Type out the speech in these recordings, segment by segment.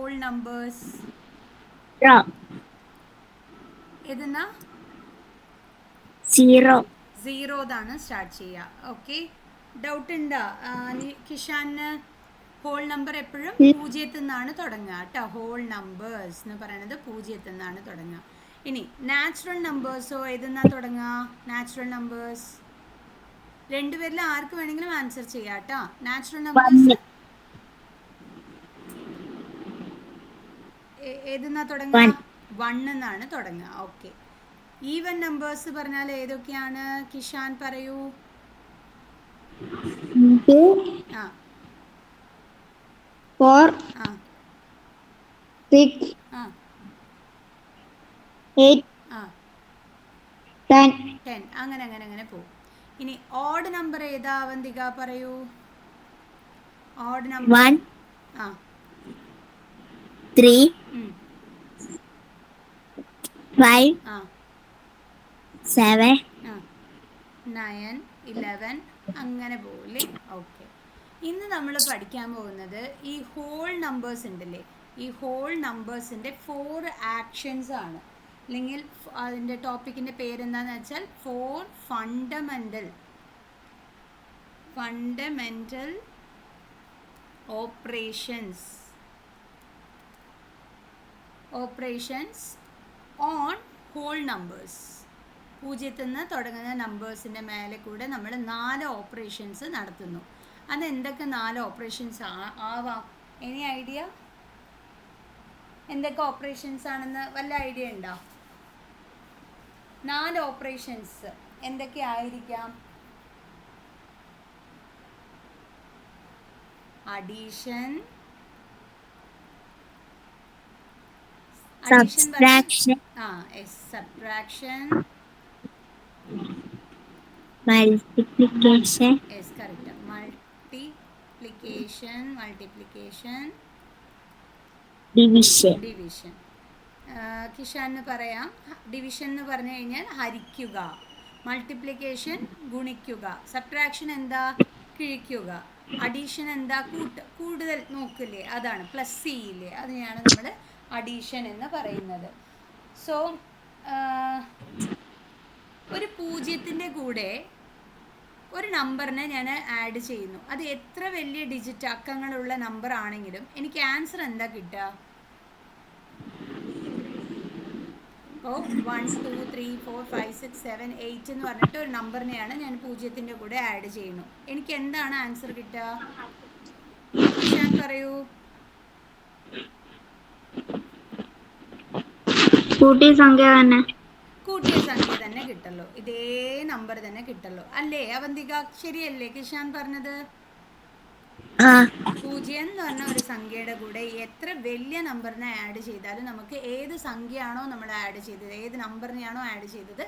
Whole numbers? ഏതെന്നാ? 0 start ചെയ്യുക. Okay, doubt ഉണ്ടോ കിഷാന്? ഹോൾ നമ്പർ എപ്പോഴും 0 നിന്നാണ് തുടങ്ങുക കേട്ടോ. ഹോൾ നമ്പേഴ്സ് എന്ന് പറയുന്നത് 0 നിന്നാണ് തുടങ്ങുക. ഇനി നാച്ചുറൽ നമ്പേഴ്സോ ഏതെന്നാ തുടങ്ങുക? നാച്ചുറൽ നമ്പേഴ്സ് രണ്ടുപേരിൽ ആർക്ക് വേണമെങ്കിലും ആൻസർ ചെയ്യാം കേട്ടോ. നാച്ചുറൽ നമ്പേഴ്സ് ഏതെന്നാ തുടങ്ങുക? 1 എന്നാണ് തുടങ്ങുക. ഓക്കെ, ഈവൻ നമ്പേഴ്സ് പറഞ്ഞാൽ ഏതൊക്കെയാണ്? കിഷാൻ പറയൂ. 4 6 8 10 അങ്ങനെ അങ്ങനെ അങ്ങനെ പോകും. ഇനി ഓഡ് നമ്പർ ഏതാ അവന്തിക പറയൂ. ഓഡ് നമ്പർ 3 5 7 9 11 അങ്ങനെ പോകില്ലേ. ഓക്കെ, ഇന്ന് നമ്മൾ പഠിക്കാൻ പോകുന്നത് ഈ ഹോൾ നമ്പേഴ്സ് ഉണ്ടല്ലേ, ഈ ഹോൾ നമ്പേഴ്സിൻ്റെ 4 ആക്ഷൻസ് ആണ്. അല്ലെങ്കിൽ അതിൻ്റെ ടോപ്പിക്കിൻ്റെ പേരെന്താണെന്ന് വെച്ചാൽ 4 fundamental operations on whole numbers. 0 നിന്ന് തുടങ്ങുന്ന നമ്പേഴ്സിൻ്റെ മേലെ കൂടെ നമ്മൾ 4 ഓപ്പറേഷൻസ് നടത്തുന്നു. അതെന്തൊക്കെ 4 ഓപ്പറേഷൻസ് ആവാം? Any idea? എന്തൊക്കെ ഓപ്പറേഷൻസ് ആണെന്ന് വല്ല ഐഡിയ ഉണ്ടോ? 4 ഓപ്പറേഷൻസ് എന്തൊക്കെ ആയിരിക്കാം? Addition, subtraction, multiplication, division. കിഷാന് പറയാം. ഡിവിഷൻ എന്ന് പറഞ്ഞു കഴിഞ്ഞാൽ ഹരിക്കുക, മൾട്ടിപ്ലിക്കേഷൻ ഗുണിക്കുക, സബ്ട്രാക്ഷൻ എന്താ? കിഴിക്കുക, അഡീഷൻ എന്താ? കൂടുതൽ നോക്കില്ലേ, അതാണ് പ്ലസ് ചെയ്യില്ലേ, അതിനെയാണ് നമ്മൾ അഡീഷൻ എന്ന് പറയുന്നത്. സോ ഒരു 0ത്തിൻ്റെ കൂടെ ഒരു നമ്പറിനെ ഞാൻ ആഡ് ചെയ്യുന്നു. അത് എത്ര വലിയ ഡിജിറ്റ് അക്കങ്ങളുള്ള നമ്പർ ആണെങ്കിലും എനിക്ക് ആൻസർ എന്താ കിട്ടുക? ഇപ്പോൾ 1 2 3 4 5 6 7 8 എന്ന് പറഞ്ഞിട്ട് ഒരു നമ്പറിനെയാണ് ഞാൻ 0ത്തിൻ്റെ കൂടെ ആഡ് ചെയ്യുന്നു. എനിക്ക് എന്താണ് ആൻസർ കിട്ടുക? കിഷാൻ പറയൂ. കൂട്ടിയ സംഖ്യ തന്നെ കിട്ടല്ലോ, ഇതേ നമ്പർ തന്നെ കിട്ടല്ലോ അല്ലേ അവന്തിക? ശരിയല്ലേ കിഷാൻ പറഞ്ഞത്? 0 എന്ന് പറഞ്ഞ ഒരു സംഖ്യയുടെ കൂടെ എത്ര വലിയ നമ്പറിനെ ആഡ് ചെയ്താലും നമുക്ക് ഏത് സംഖ്യയാണോ നമ്മൾ ആഡ് ചെയ്തത്, ഏത് നമ്പറിനെയാണോ ആഡ് ചെയ്തത്,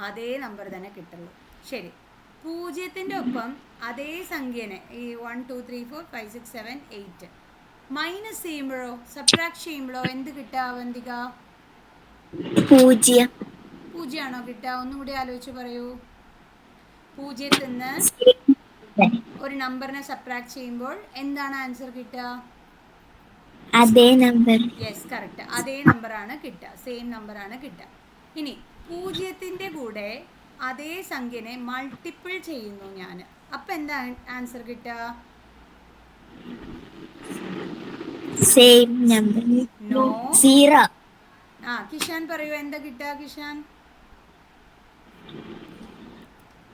അതേ നമ്പർ തന്നെ കിട്ടുള്ളൂ. ശരി, 0ത്തിൻ്റെ ഒപ്പം അതേ സംഖ്യനെ ഈ 1 2 3 4 5 6 7 8 മൈനസ് ചെയ്യുമ്പോഴോ സബ്ട്രാക്ട് ചെയ്യുമ്പോഴോ എന്ത് കിട്ടുക അവന്തിക? 0 ആണോ കിട്ടുക? ഒന്നുകൂടി ആലോചിച്ച് പറയൂ. 0 നിന്ന് ഒരു നമ്പറിനെ സബ്ട്രാക്ട് ചെയ്യുമ്പോൾ എന്താണ് ആൻസർ കിട്ടുക? അതേ നമ്പർ. യെസ്, കറക്റ്റ്, അതേ നമ്പറാണ് കിട്ടുക, സെയിം നമ്പറാണ് കിട്ടുക. ഇനി 0ത്തിൻ്റെ കൂടെ അതേ സംഖ്യനെ മൾട്ടിപ്പിൾ ചെയ്യുന്നു ഞാൻ, അപ്പം എന്താ ആൻസർ കിട്ടുക? Same number. നോ. 0. കിഷാൻ പറയൂ, എന്താ കിട്ടുക കിഷാൻ?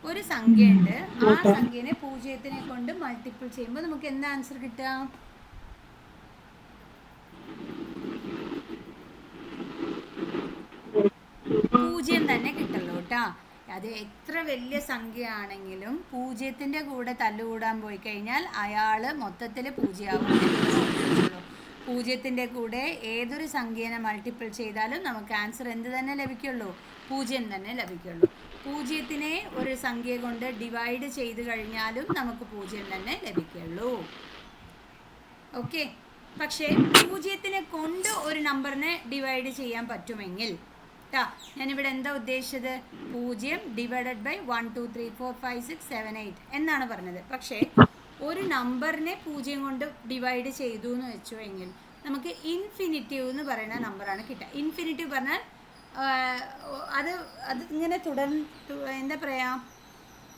ഒരു സംഖ്യ ഉണ്ട്, ആ സംഖ്യനെ 0ത്തിനെ കൊണ്ട് മൾട്ടിപ്പിൾ ചെയ്യുമ്പോൾ നമുക്ക് എന്താ ആൻസർ കിട്ടുക? 0 തന്നെ കിട്ടുള്ളൂ കേട്ടോ. അത് എത്ര വലിയ സംഖ്യ ആണെങ്കിലും 0ത്തിൻ്റെ കൂടെ തല്ലുകൂടാൻ പോയി കഴിഞ്ഞാൽ അയാൾ മൊത്തത്തിൽ 0 ആവും. 0ത്തിൻ്റെ കൂടെ ഏതൊരു സംഖ്യേനെ മൾട്ടിപ്പിൾ ചെയ്താലും നമുക്ക് ആൻസർ എന്ത് തന്നെ ലഭിക്കുള്ളൂ? 0 തന്നെ ലഭിക്കുള്ളൂ. 0ത്തിനെ ഒരു സംഖ്യ കൊണ്ട് ഡിവൈഡ് ചെയ്ത് കഴിഞ്ഞാലും നമുക്ക് 0 തന്നെ ലഭിക്കുള്ളൂ. ഓക്കെ, പക്ഷേ 0ത്തിനെ കൊണ്ട് ഒരു നമ്പറിനെ ഡിവൈഡ് ചെയ്യാൻ പറ്റുമെങ്കിൽ ഞാനിവിടെ എന്താ ഉദ്ദേശിച്ചത്? 0 ഡിവൈഡഡ് ബൈ 1 2 3 4 5 6 7 8 എന്നാണ് പറഞ്ഞത്. പക്ഷേ ഒരു നമ്പറിനെ 0 കൊണ്ട് ഡിവൈഡ് ചെയ്തു എന്ന് വെച്ചു എങ്കിൽ നമുക്ക് ഇൻഫിനിറ്റീവ് എന്ന് പറയുന്ന നമ്പറാണ് കിട്ടുക. ഇൻഫിനിറ്റീവ് പറഞ്ഞാൽ അത് അത് ഇങ്ങനെ എന്താ പറയുക,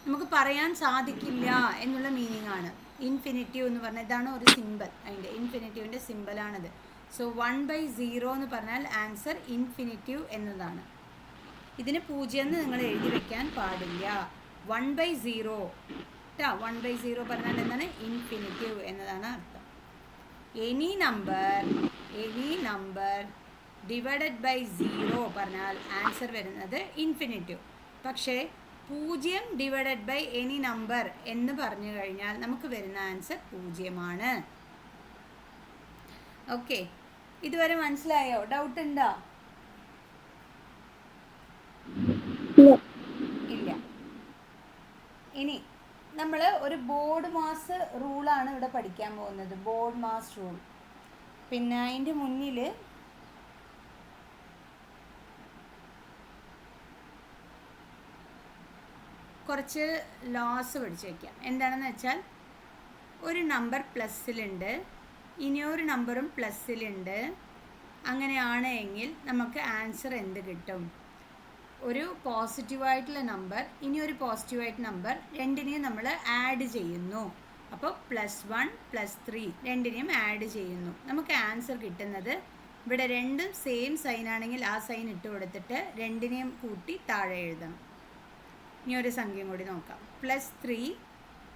നമുക്ക് പറയാൻ സാധിക്കില്ല എന്നുള്ള മീനിങ് ആണ് ഇൻഫിനിറ്റീവ് എന്ന് പറഞ്ഞാൽ. ഇതാണ് ഒരു സിമ്പിൾ, അതിൻ്റെ ഇൻഫിനിറ്റീവിൻ്റെ സിമ്പിളാണിത്. സോ 1/0 എന്ന് പറഞ്ഞാൽ ആൻസർ ഇൻഫിനിറ്റീവ് എന്നതാണ്. ഇതിന് 0 എന്ന് നിങ്ങൾ എഴുതി വെക്കാൻ പാടില്ല. 1/0 ട്ടാ. 1/0 പറഞ്ഞാൽ എന്താണ്? ഇൻഫിനിറ്റീവ് എന്നതാണ് അർത്ഥം. എനി നമ്പർ ഡിവൈഡഡ് ബൈ 0 പറഞ്ഞാൽ ആൻസർ വരുന്നത് ഇൻഫിനിറ്റീവ്. പക്ഷേ 0 ഡിവൈഡഡ് ബൈ എനി നമ്പർ എന്ന് പറഞ്ഞു കഴിഞ്ഞാൽ നമുക്ക് വരുന്ന ആൻസർ 0 ആണ്. ഓക്കെ, ഇതുവരെ മനസ്സിലായോ? ഡൗട്ട് ഉണ്ടോ? ഇല്ല. ഇനി നമ്മൾ ഒരു ബോർഡ് മാസ് റൂളാണ് ഇവിടെ പഠിക്കാൻ പോകുന്നത്. Board mass rule. പിന്നെ അതിൻ്റെ മുന്നിൽ കുറച്ച് ലോസ് പഠിച്ചു വയ്ക്കാം. എന്താണെന്ന് വെച്ചാൽ, ഒരു നമ്പർ പ്ലസ്സിലുണ്ട്, ഇനിയൊരു നമ്പറും പ്ലസ്സിലുണ്ട്. അങ്ങനെയാണ് എങ്കിൽ നമുക്ക് ആൻസർ എന്ത് കിട്ടും? ഒരു പോസിറ്റീവായിട്ടുള്ള നമ്പർ, ഇനി ഒരു പോസിറ്റീവായിട്ട് നമ്പർ, രണ്ടിനെയും നമ്മൾ ആഡ് ചെയ്യുന്നു. അപ്പോൾ +1 +3 രണ്ടിനെയും ആഡ് ചെയ്യുന്നു. നമുക്ക് ആൻസർ കിട്ടുന്നത്, ഇവിടെ രണ്ടും സെയിം സൈൻ ആണെങ്കിൽ ആ സൈൻ ഇട്ട് കൊടുത്തിട്ട് രണ്ടിനെയും കൂട്ടി താഴെ എഴുതണം. ഇനി ഒരു സംഖ്യയും കൂടി നോക്കാം. +3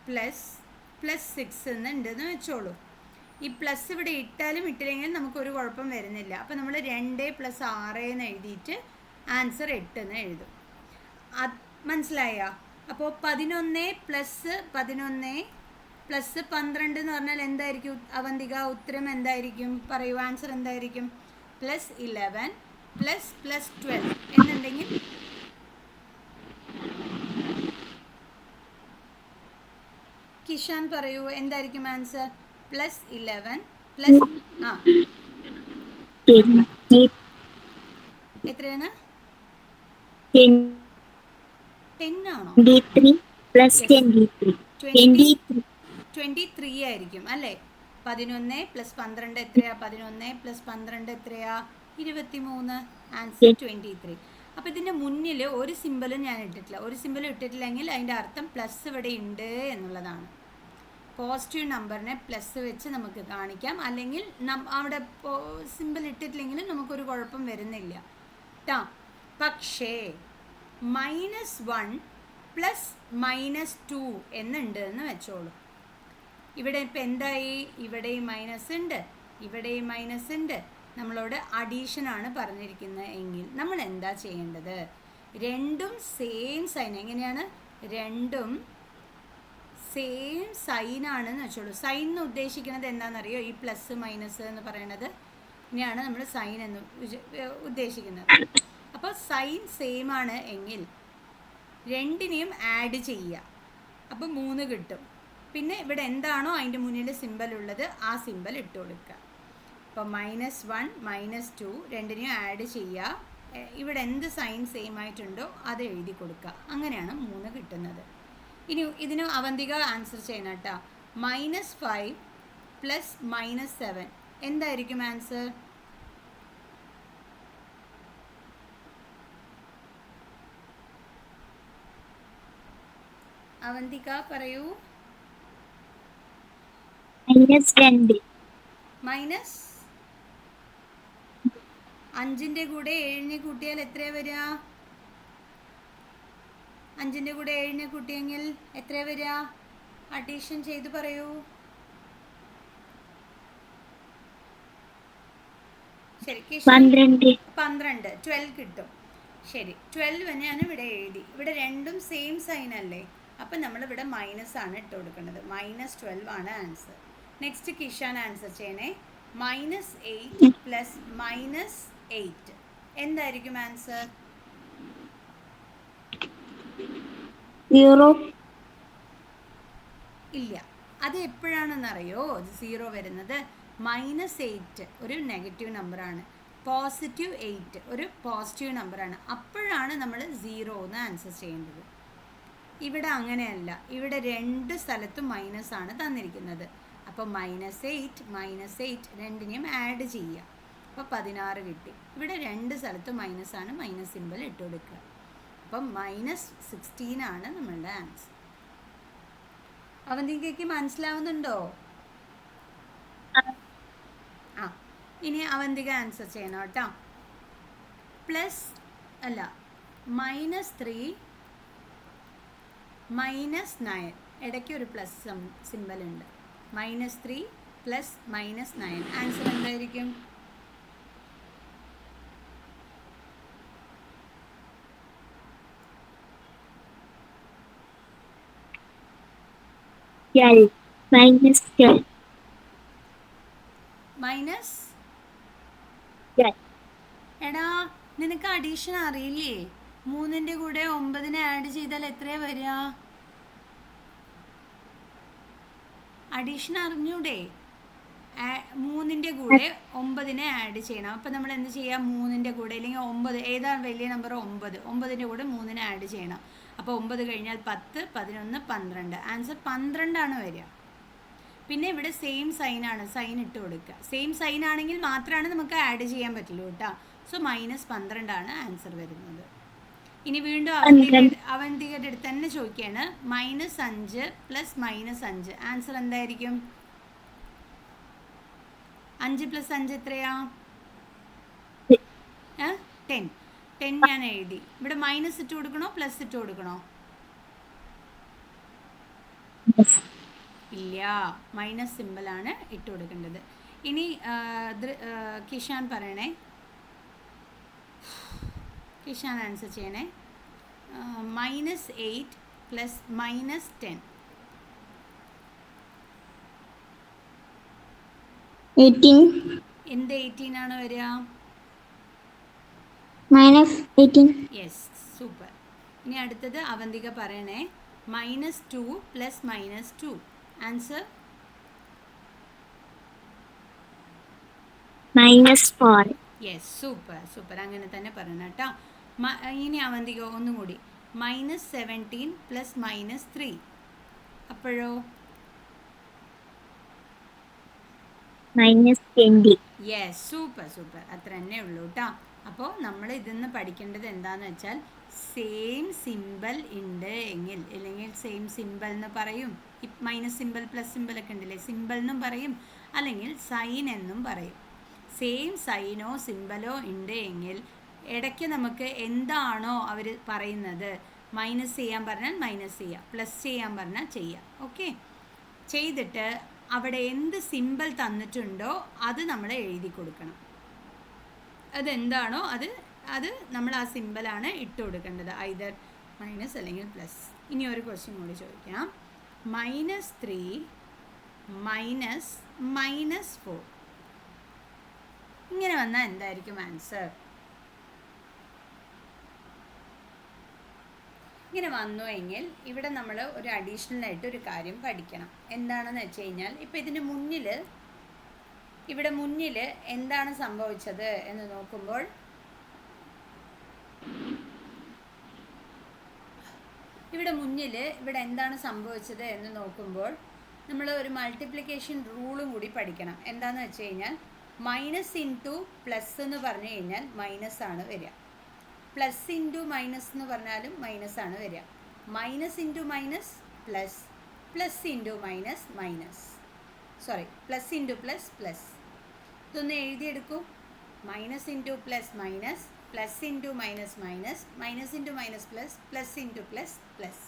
+6 എന്നുണ്ടെന്ന് വെച്ചോളൂ. ഈ പ്ലസ് ഇവിടെ ഇട്ടാലും ഇട്ടില്ലെങ്കിലും നമുക്കൊരു കുഴപ്പം വരുന്നില്ല. അപ്പോൾ നമ്മൾ 2 + 6 എന്ന് എഴുതിയിട്ട് ആൻസർ 8 എന്ന് എഴുതും. മനസ്സിലായ? അപ്പോൾ 11 + 12 എന്ന് പറഞ്ഞാൽ എന്തായിരിക്കും അവന്തിക? ഉത്തരം എന്തായിരിക്കും? പറയൂ, ആൻസർ എന്തായിരിക്കും? +11 +12 എന്നുണ്ടെങ്കിൽ കിഷാൻ പറയൂ, എന്തായിരിക്കും ആൻസർ? +11 എത്രയാണ്? 10 ആണോ? 23 ആയിരിക്കും അല്ലേ? 11 + 12 എത്രയാ? 11 + 12 എത്രയാ? 23. ആൻസർ 23. അപ്പോൾ ഇതിൻ്റെ മുന്നിൽ ഒരു സിമ്പിളും ഞാൻ ഇട്ടിട്ടില്ല. ഒരു സിമ്പിളും ഇട്ടിട്ടില്ലെങ്കിൽ അതിൻ്റെ അർത്ഥം പ്ലസ് ഇവിടെ ഉണ്ട് എന്നുള്ളതാണ്. പോസിറ്റീവ് നമ്പറിനെ പ്ലസ് വെച്ച് നമുക്ക് കാണിക്കാം. അല്ലെങ്കിൽ അവിടെ സിമ്പിൾ ഇട്ടിട്ടില്ലെങ്കിലും നമുക്കൊരു കുഴപ്പം വരുന്നില്ല ട്ടാ. പക്ഷേ -1 + -2 എന്നുണ്ട് എന്ന് വെച്ചോളൂ. ഇവിടെ ഇപ്പം എന്തായി? ഇവിടെയും മൈനസ് ഉണ്ട്, ഇവിടെയും മൈനസ് ഉണ്ട്. നമ്മളോട് അഡീഷനാണ് പറഞ്ഞിരിക്കുന്നത് എങ്കിൽ നമ്മൾ എന്താ ചെയ്യേണ്ടത്? രണ്ടും സെയിം സൈൻ. എങ്ങനെയാണ്? രണ്ടും സെയിം സൈനാണെന്ന് വെച്ചോളൂ. സൈൻ എന്ന് ഉദ്ദേശിക്കുന്നത് എന്താണെന്നറിയോ? ഈ പ്ലസ് മൈനസ് എന്ന് പറയുന്നത് ഇനിയാണ് നമ്മൾ സൈൻ എന്ന് ഉദ്ദേശിക്കുന്നത്. അപ്പോൾ സൈൻ സെയിം ആണ് എങ്കിൽ രണ്ടിനെയും ആഡ് ചെയ്യുക. അപ്പോൾ 3 കിട്ടും. പിന്നെ ഇവിടെ എന്താണോ അതിൻ്റെ മുന്നിൽ സിമ്പൽ ഉള്ളത് ആ സിമ്പൽ ഇട്ട് കൊടുക്കുക. അപ്പോൾ -1 -2 രണ്ടിനെയും ആഡ് ചെയ്യുക. ഇവിടെ എന്ത് സൈൻ സെയിം ആയിട്ടുണ്ടോ അത് എഴുതി കൊടുക്കുക. അങ്ങനെയാണ് 3 കിട്ടുന്നത്. ഇനി ഇതിന് അവന്തിക ആൻസർ ചെയ്യണം കേട്ടോ. -5 + -7 എന്തായിരിക്കും ആൻസർ? അവന്തിക പറയൂ. -2 5ൻ്റെ കൂടെ 7നെ കൂട്ടിയാൽ എത്രയാ വരിക? 5ൻ്റെ കൂടെ 7നെ കൂട്ടിയെങ്കിൽ എത്രയാ വരിക? അഡീഷൻ ചെയ്ത് പറയൂ. ശരി, 12 കിട്ടും. ശരി, 12 ഞാൻ ഇവിടെ എഴുതി. ഇവിടെ രണ്ടും സെയിം സൈൻ അല്ലേ? അപ്പം നമ്മളിവിടെ മൈനസ് ആണ് ഇട്ട് കൊടുക്കുന്നത്. -12 ആണ് ആൻസർ. നെക്സ്റ്റ് കിഷാൻ ആൻസർ ചെയ്യണേ. -8 + -8 എന്തായിരിക്കും ആൻസർ? 0. ഇല്ല, അത് എപ്പോഴാണെന്നറിയോ 0 വരുന്നത്? -8 ഒരു നെഗറ്റീവ് നമ്പറാണ്, +8 ഒരു പോസിറ്റീവ് നമ്പറാണ്. അപ്പോഴാണ് നമ്മൾ 0 എന്ന് ആൻസർ ചെയ്യേണ്ടത്. ഇവിടെ അങ്ങനെയല്ല. ഇവിടെ രണ്ട് സ്ഥലത്തും മൈനസ് ആണ് തന്നിരിക്കുന്നത്. അപ്പോൾ -8 രണ്ടിനെയും ആഡ് ചെയ്യുക. അപ്പോൾ 16 കിട്ടി. ഇവിടെ രണ്ട് സ്ഥലത്ത് മൈനസാണ്, മൈനസ് സിമ്പിൾ ഇട്ട് കൊടുക്കുക. അപ്പം -16 ആണ് നമ്മളുടെ ആൻസർ. അവന്തികയ്ക്ക് മനസ്സിലാവുന്നുണ്ടോ? ആ, ഇനി അവന്തിക ആൻസർ ചെയ്യണം കേട്ടോ. -3 -9 ഇടയ്ക്ക് ഒരു പ്ലസ് സിമ്പിൾ ഉണ്ട്. -3 + -9 ആൻസർ എന്തായിരിക്കും? -12. എടാ, നിനക്ക് അഡീഷൻ അറിയില്ലേ? 3ന്റെ കൂടെ 9നെ ആഡ് ചെയ്താൽ എത്രയാ വരിക? അഡീഷൻ അറിഞ്ഞൂടെ? 3ന്റെ കൂടെ 9നെ ആഡ് ചെയ്യണം. അപ്പം നമ്മൾ എന്ത് ചെയ്യുക? 3ന്റെ കൂടെ അല്ലെങ്കിൽ 9, ഏതാണ് വലിയ നമ്പർ? 9. 9ന്റെ കൂടെ 3നെ ആഡ് ചെയ്യണം. അപ്പോൾ 9 കഴിഞ്ഞാൽ 10, 11, 12. ആൻസർ 12 ആണ് വരിക. പിന്നെ ഇവിടെ സെയിം സൈനാണ്, സൈൻ ഇട്ട് കൊടുക്കുക. സെയിം സൈൻ ആണെങ്കിൽ മാത്രമാണ് നമുക്ക് ആഡ് ചെയ്യാൻ പറ്റുള്ളൂ കേട്ടോ. സോ -12 ആണ് ആൻസർ വരുന്നത്. ഇനി വീണ്ടും അവന്തികയുടെ അടുത്ത് തന്നെ ചോദിക്കുകയാണ്. -5 + -5 ആൻസർ എന്തായിരിക്കും? 5 + 5 എത്രയാ? 10 ഞാൻ എഴുതി. ഇവിടെ മൈനസ് ഇട്ട് കൊടുക്കണോ പ്ലസ് ഇട്ട് കൊടുക്കണോ? ഇല്ല, മൈനസ് സിമ്പിളാണ് ഇട്ട് കൊടുക്കേണ്ടത്. ഇനി കിഷാൻ പറയണേ, കിഷാൻ ആൻസർ ചെയ്യണേ. -8 + -10 18. എന്ത് 18 ആണ് വരിക? -18. Yes, super. ഇനി അടുത്തത് അവന്തിക പറയണേ. -2 + -2 ആൻസർ? -4. Yes, super. അങ്ങനെ തന്നെ പറയണം കേട്ടോ. ഇനി അവന്തിക ഒന്നും കൂടി. -17 + -3 അപ്പോഴോ? -20. Yes, super. അത്ര തന്നെ ഉള്ളൂ കേട്ടോ. അപ്പോൾ നമ്മൾ ഇതിന്ന് പഠിക്കേണ്ടത് എന്താണെന്ന് വെച്ചാൽ, സെയിം സിമ്പിൾ ഉണ്ട് എങ്കിൽ, അല്ലെങ്കിൽ സെയിം സിമ്പിൾ എന്ന് പറയും. മൈനസ് സിമ്പിൾ പ്ലസ് സിമ്പിൾ ഒക്കെ ഉണ്ടല്ലേ, സിമ്പിൾ എന്നും പറയും, അല്ലെങ്കിൽ സൈൻ എന്നും പറയും. സെയിം സൈനോ സിമ്പിളോ ഉണ്ട് എങ്കിൽ ഇടയ്ക്ക് നമുക്ക് എന്താണോ അവർ പറയുന്നത്, മൈനസ് ചെയ്യാൻ പറഞ്ഞാൽ മൈനസ് ചെയ്യുക, പ്ലസ് ചെയ്യാൻ പറഞ്ഞാൽ ചെയ്യുക. ഓക്കെ, ചെയ്തിട്ട് അവിടെ എന്ത് സിമ്പിൾ തന്നിട്ടുണ്ടോ അത് നമ്മൾ എഴുതി കൊടുക്കണം. അതെന്താണോ അത് നമ്മൾ ആ സിമ്പിളാണ് ഇട്ട് കൊടുക്കേണ്ടത്, ഐദർ മൈനസ് അല്ലെങ്കിൽ പ്ലസ്. ഇനി ഒരു ക്വസ്റ്റ്യൻ കൂടി ചോദിക്കാം. -3 - -4 ഇങ്ങനെ വന്നാൽ എന്തായിരിക്കും ആൻസർ? ഇങ്ങനെ വന്നു എങ്കിൽ ഇവിടെ നമ്മൾ ഒരു അഡീഷണൽ ആയിട്ട് ഒരു കാര്യം പഠിക്കണം. എന്താണെന്ന് വെച്ച് കഴിഞ്ഞാൽ, ഇപ്പം ഇതിന് മുന്നിൽ, ഇവിടെ മുന്നിൽ എന്താണ് സംഭവിച്ചത് എന്ന് നോക്കുമ്പോൾ, ഇവിടെ എന്താണ് സംഭവിച്ചത് എന്ന് നോക്കുമ്പോൾ നമ്മൾ ഒരു മൾട്ടിപ്ലിക്കേഷൻ റൂളും കൂടി പഠിക്കണം. എന്താണെന്ന് വെച്ച് കഴിഞ്ഞാൽ, മൈനസ് ഇൻറ്റു പ്ലസ് എന്ന് പറഞ്ഞു കഴിഞ്ഞാൽ മൈനസ് ആണ് വരിക, പ്ലസ് ഇൻറ്റു മൈനസ് എന്ന് പറഞ്ഞാലും മൈനസ് ആണ് വരിക. Minus into minus plus, plus into minus minus, sorry plus into plus plus. ഇതൊന്ന് എഴുതിയെടുക്കൂ. Minus into plus minus, plus into minus minus, minus into minus plus, plus into plus plus.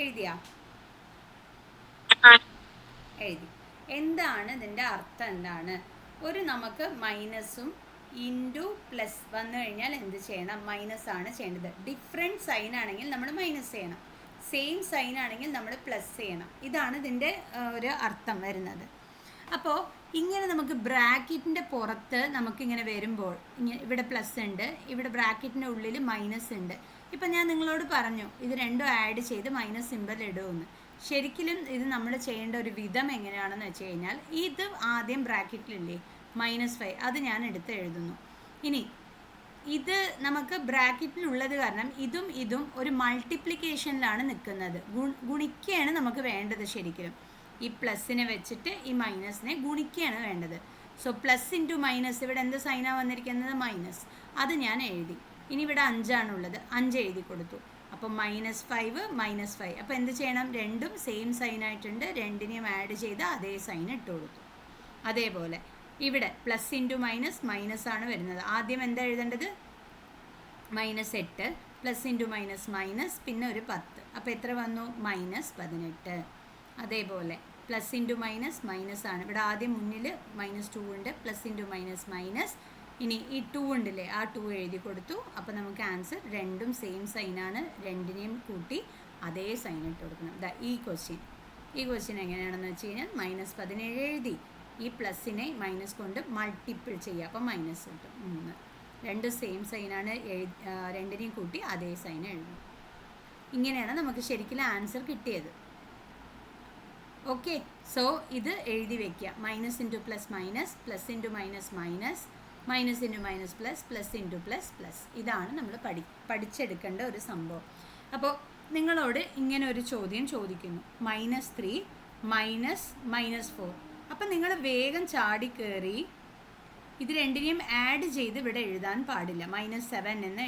എഴുതിയാ? Ah. എഴുതി. എന്താണ് ഇതിൻ്റെ അർത്ഥം? എന്താണ്? ഒരു നമുക്ക് മൈനസും ഇൻറ്റു പ്ലസ് വന്നു കഴിഞ്ഞാൽ എന്ത് ചെയ്യണം? മൈനസ് ആണ് ചെയ്യേണ്ടത്. ഡിഫറെൻറ്റ് സൈൻ ആണെങ്കിൽ നമ്മൾ മൈനസ് ചെയ്യണം, സെയിം സൈൻ ആണെങ്കിൽ നമ്മൾ പ്ലസ് ചെയ്യണം. ഇതാണ് ഇതിൻ്റെ ഒരു അർത്ഥം വരുന്നത്. അപ്പോൾ ഇങ്ങനെ നമുക്ക് ബ്രാക്കറ്റിൻ്റെ പുറത്ത് നമുക്കിങ്ങനെ വരുമ്പോൾ ഇവിടെ പ്ലസ് ഉണ്ട്, ഇവിടെ ബ്രാക്കറ്റിൻ്റെ ഉള്ളിൽ മൈനസ് ഉണ്ട്. ഇപ്പം ഞാൻ നിങ്ങളോട് പറഞ്ഞു ഇത് രണ്ടും ആഡ് ചെയ്ത് മൈനസ് സിമ്പൽ ഇടുമെന്ന്. ശരിക്കും ഇത് നമ്മൾ ചെയ്യേണ്ട ഒരു വിധം എങ്ങനെയാണെന്ന് വെച്ച് കഴിഞ്ഞാൽ, ഇത് ആദ്യം ബ്രാക്കറ്റിലില്ലേ -5, അത് ഞാൻ എടുത്ത് എഴുതുന്നു. ഇനി ഇത് നമുക്ക് ബ്രാക്കറ്റിലുള്ളത് കാരണം ഇതും ഇതും ഒരു മൾട്ടിപ്ലിക്കേഷനിലാണ് നിൽക്കുന്നത്. ഗുണിക്കുകയാണ് നമുക്ക് വേണ്ടത്. ശരിക്കും ഈ പ്ലസിനെ വെച്ചിട്ട് ഈ മൈനസിനെ ഗുണിക്കുകയാണ് വേണ്ടത്. സോ പ്ലസ് ഇൻറ്റു മൈനസ്, ഇവിടെ എന്ത് സൈനാണ് വന്നിരിക്കുന്നത്? മൈനസ്. അത് ഞാൻ എഴുതി. ഇനി ഇവിടെ 5 ആണുള്ളത്, 5 എഴുതി കൊടുത്തു. അപ്പോൾ -5 -5. അപ്പോൾ എന്ത് ചെയ്യണം? രണ്ടും സെയിം സൈൻ ആയിട്ടുണ്ട്, രണ്ടിനെയും ആഡ് ചെയ്ത് അതേ സൈൻ ഇട്ട് കൊടുത്തു. അതേപോലെ ഇവിടെ പ്ലസ് ഇൻറ്റു മൈനസ്, മൈനസ് ആണ് വരുന്നത്. ആദ്യം എന്താ എഴുതേണ്ടത്? -8 പ്ലസ് ഇൻറ്റു മൈനസ് മൈനസ്, പിന്നെ ഒരു 10. അപ്പോൾ എത്ര വന്നു? -18. അതേപോലെ പ്ലസ് ഇൻറ്റു മൈനസ്, മൈനസ് ആണ്. ഇവിടെ ആദ്യം മുന്നിൽ -2 ഉണ്ട്, പ്ലസ് ഇൻറ്റു മൈനസ് മൈനസ്. ഇനി ഈ 2 ഉണ്ടല്ലേ, ആ 2 എഴുതി കൊടുത്തു. അപ്പോൾ നമുക്ക് ആൻസർ രണ്ടും സെയിം സൈനാണ്, രണ്ടിനെയും കൂട്ടി അതേ സൈൻ ഇട്ട് കൊടുക്കണം. ഈ ക്വസ്റ്റ്യൻ എങ്ങനെയാണെന്ന് വെച്ച് കഴിഞ്ഞാൽ -17 എഴുതി, ഈ പ്ലസിനെ മൈനസ് കൊണ്ട് മൾട്ടിപ്പിൾ ചെയ്യുക, അപ്പോൾ മൈനസ് കിട്ടും 3. രണ്ടും സെയിം സൈനാണ്, രണ്ടിനെയും കൂട്ടി അതേ സൈൻ എഴുതും. ഇങ്ങനെയാണ് നമുക്ക് ശരിക്കും ആൻസർ കിട്ടിയത്. ഓക്കെ, സോ ഇത് എഴുതി വയ്ക്കുക. Minus into plus minus, plus into minus minus, minus into minus plus, plus into plus plus. ഇതാണ് നമ്മൾ പഠിച്ചെടുക്കേണ്ട ഒരു സംഭവം. അപ്പോൾ നിങ്ങളോട് ഇങ്ങനെ ഒരു ചോദ്യം ചോദിക്കുന്നു, -3 -4. അപ്പം നിങ്ങൾ വേഗം ചാടിക്കയറി ഇത് രണ്ടിനെയും ആഡ് ചെയ്ത് ഇവിടെ എഴുതാൻ പാടില്ല. -7 എന്ന്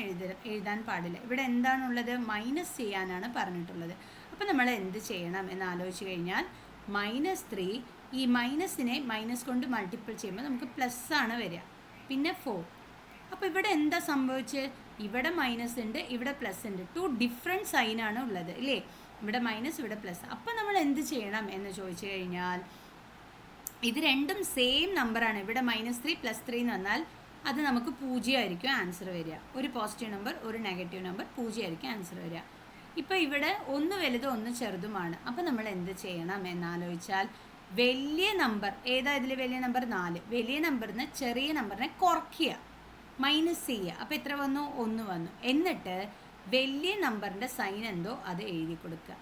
എഴുതാൻ പാടില്ല. ഇവിടെ എന്താണുള്ളത്? മൈനസ് ചെയ്യാനാണ് പറഞ്ഞിട്ടുള്ളത്. അപ്പം നമ്മൾ എന്ത് ചെയ്യണം എന്ന് ആലോചിച്ച് കഴിഞ്ഞാൽ, -3 ഈ മൈനസിനെ മൈനസ് കൊണ്ട് മൾട്ടിപ്പിൾ ചെയ്യുമ്പോൾ നമുക്ക് പ്ലസ് ആണ് വരിക, പിന്നെ 4. അപ്പോൾ ഇവിടെ എന്താ സംഭവിച്ചത്? ഇവിടെ മൈനസ് ഉണ്ട്, ഇവിടെ പ്ലസ് ഉണ്ട്. 2 ഡിഫറെൻറ്റ് സൈനാണ് ഉള്ളത് ഇല്ലേ? ഇവിടെ മൈനസ്, ഇവിടെ പ്ലസ്. അപ്പോൾ നമ്മൾ എന്ത് ചെയ്യണം എന്ന് ചോദിച്ചു കഴിഞ്ഞാൽ, ഇത് രണ്ടും സെയിം നമ്പറാണ്. ഇവിടെ -3 +3 എന്ന് വന്നാൽ അത് നമുക്ക് 0 ആയിരിക്കും ആൻസർ വരിക. ഒരു പോസിറ്റീവ് നമ്പർ, ഒരു നെഗറ്റീവ് നമ്പർ, 0 ആയിരിക്കും ആൻസർ വരിക. ഇപ്പോൾ ഇവിടെ ഒന്ന് വലുതും ഒന്ന് ചെറുതുമാണ്. അപ്പോൾ നമ്മൾ എന്ത് ചെയ്യണം എന്നാലോചിച്ചാൽ, വലിയ നമ്പർ ഏതാ? ഇതിൽ വലിയ നമ്പർ 4. വലിയ നമ്പറിന് ചെറിയ നമ്പറിനെ കുറയ്ക്കുക, മൈനസ് ചെയ്യുക. അപ്പോൾ എത്ര വന്നു? 1 വന്നു. എന്നിട്ട് വലിയ നമ്പറിൻ്റെ സൈൻ എന്തോ അത് എഴുതി കൊടുക്കുക.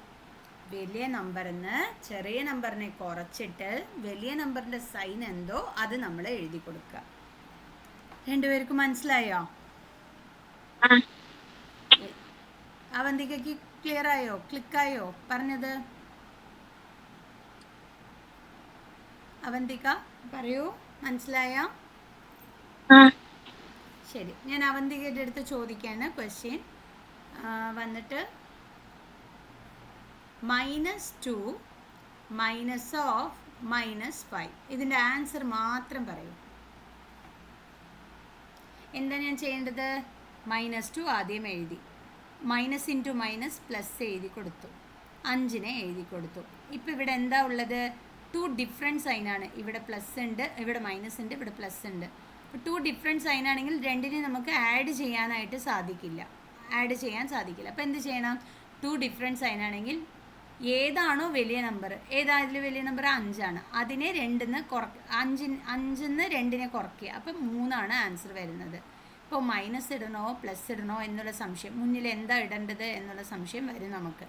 വലിയ നമ്പറിന് ചെറിയ നമ്പറിനെ കുറച്ചിട്ട് വലിയ നമ്പറിൻ്റെ സൈൻ എന്തോ അത് നമ്മൾ എഴുതി കൊടുക്കുക. രണ്ടുപേർക്കും മനസ്സിലായോ? അവന്തികയ്ക്ക് ക്ലിയർ ആയോ? ക്ലിക്കായോ പറഞ്ഞത്? അവന്തിക പറയൂ, മനസ്സിലായോ? ശരി, ഞാൻ അവന്തികയുടെ അടുത്ത് ചോദിക്കാണ് ക്വസ്റ്റ്യൻ. വന്നിട്ട് -2 -5. ഇതിൻ്റെ ആൻസർ മാത്രം പറയൂ. എന്താ ഞാൻ ചെയ്യേണ്ടത്? -2 ആദ്യം എഴുതി, മൈനസ് ഇൻറ്റു മൈനസ് പ്ലസ് എഴുതി കൊടുത്തു, 5നെ എഴുതി കൊടുത്തു. ഇപ്പോൾ ഇവിടെ എന്താ ഉള്ളത്? 2 ഡിഫറെൻറ്റ് സൈനാണ്. ഇവിടെ പ്ലസ് ഉണ്ട്, ഇവിടെ മൈനസ് ഉണ്ട്, ഇവിടെ പ്ലസ് ഉണ്ട്. അപ്പോൾ 2 ഡിഫറെൻറ്റ് സൈനാണെങ്കിൽ രണ്ടിനെ നമുക്ക് ആഡ് ചെയ്യാൻ സാധിക്കില്ല. അപ്പോൾ എന്ത് ചെയ്യണം? 2 ഡിഫറെൻറ്റ് സൈനാണെങ്കിൽ ഏതാണോ വലിയ നമ്പർ, ഏതാ ഇതിൽ വലിയ നമ്പർ? 5 ആണ്. അതിനെ 2ന്ന് 5ന്ന് 2നെ കുറയ്ക്കുക, അപ്പം 3 ആണ് ആൻസർ വരുന്നത്. ഇപ്പോൾ മൈനസ് ഇടണോ പ്ലസ് ഇടണോ എന്നുള്ള സംശയം, മുന്നിൽ എന്താ ഇടേണ്ടത് എന്നുള്ള സംശയം വരും നമുക്ക്.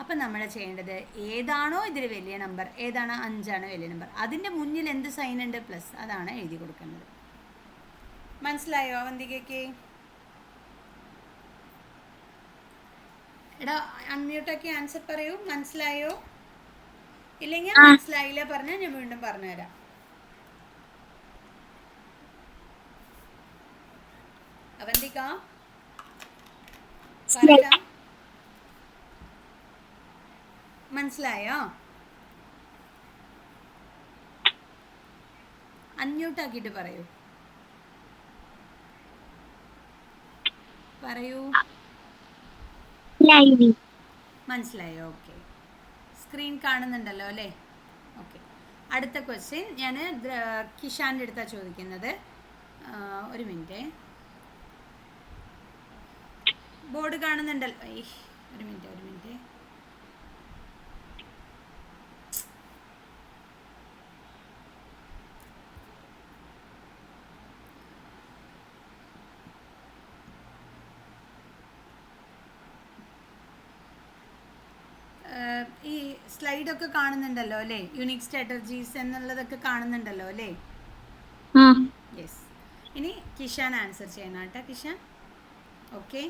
അപ്പം നമ്മൾ ചെയ്യേണ്ടത്, ഏതാണോ ഇതിൽ വലിയ നമ്പർ, ഏതാണ്? 5 ആണ് വലിയ നമ്പർ, അതിൻ്റെ മുന്നിൽ എന്ത് സൈൻ ഉണ്ട്? പ്ലസ്. അതാണ് എഴുതി കൊടുക്കേണ്ടത്. മനസ്സിലായോ അവന്തികയ്ക്ക്? എടാ അൺമ്യൂട്ടാക്കി ആൻസർ പറയൂ. മനസ്സിലായോ? ഇല്ലെങ്കിൽ മനസ്സിലായില്ല പറഞ്ഞാൽ ഞാൻ വീണ്ടും പറഞ്ഞുതരാം. അവന്തിക പറയാ, മനസ്സിലായോ? അൺമ്യൂട്ടാക്കിയിട്ട് പറയൂ. മനസ്സിലായോ? ഓക്കെ. സ്ക്രീൻ കാണുന്നുണ്ടല്ലോ അല്ലേ? ഓക്കെ. അടുത്ത ക്വസ്റ്റ്യൻ ഞാൻ കിഷാൻ്റെ അടുത്താണ് ചോദിക്കുന്നത്. ഒരു മിനിറ്റ്. ബോർഡ് കാണുന്നുണ്ടല്ലോ. ഒരു മിനിറ്റ്. ഈ സ്ലൈഡൊക്കെ കാണുന്നുണ്ടല്ലോ അല്ലേ? യുണീക്ക് സ്ട്രാറ്റജീസ് എന്നുള്ളതൊക്കെ കാണുന്നുണ്ടല്ലോ അല്ലേ? ആ യെസ്. ഇനി കിഷാൻ ആൻസർ ചെയ്യണം കേട്ടോ കിഷാൻ. ഓക്കെ.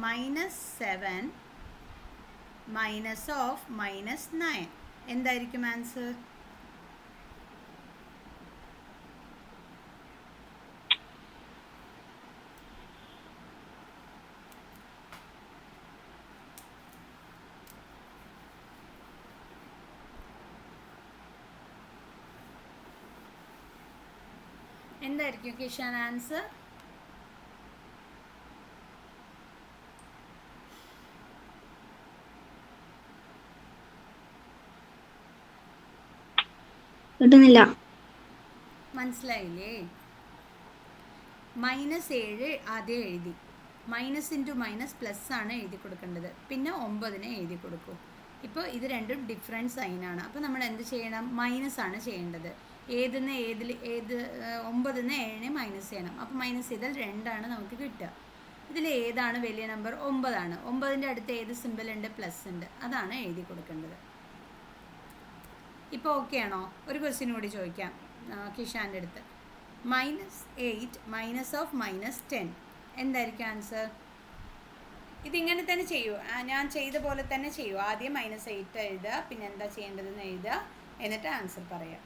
-7 മൈനസ് ഓഫ് -9 എന്തായിരിക്കും ആൻസർ? എന്തായിരിക്കും കിഷാൻ ആൻസർ? കിട്ടുന്നില്ല. മനസ്സിലായില്ലേ? -7 ആദ്യം എഴുതി. മൈനസ് ഇൻറ്റു മൈനസ് പ്ലസ് ആണ് എഴുതി കൊടുക്കേണ്ടത്. പിന്നെ 9 എഴുതി കൊടുക്കും. ഇപ്പോൾ ഇത് രണ്ടും ഡിഫറെൻറ്റ് സൈനാണ്. അപ്പോൾ നമ്മൾ എന്ത് ചെയ്യണം? മൈനസ് ആണ് ചെയ്യേണ്ടത്. ഏത് 9 7 മൈനസ് ചെയ്യണം. അപ്പോൾ മൈനസ് ചെയ്താൽ 2 നമുക്ക് കിട്ടുക. ഇതിൽ ഏതാണ് വലിയ നമ്പർ? 9. 9ൻ്റെ അടുത്ത് ഏത് സിമ്പിൾ ഉണ്ട്? പ്ലസ് ഉണ്ട്. അതാണ് എഴുതി കൊടുക്കേണ്ടത്. ഇപ്പോൾ ഓക്കെ ആണോ? ഒരു ക്വസ്റ്റ്യൻ കൂടി ചോദിക്കാം കിഷാൻ്റെ അടുത്ത്. -8 മൈനസ് ഓഫ് -10 എന്തായിരിക്കും ആൻസർ? ഇതിങ്ങനെ തന്നെ ചെയ്യൂ. ഞാൻ ചെയ്ത പോലെ തന്നെ ചെയ്യൂ. ആദ്യം -8 എഴുതുക, പിന്നെ എന്താ ചെയ്യേണ്ടതെന്ന് എഴുതുക, എന്നിട്ട് ആൻസർ പറയാം.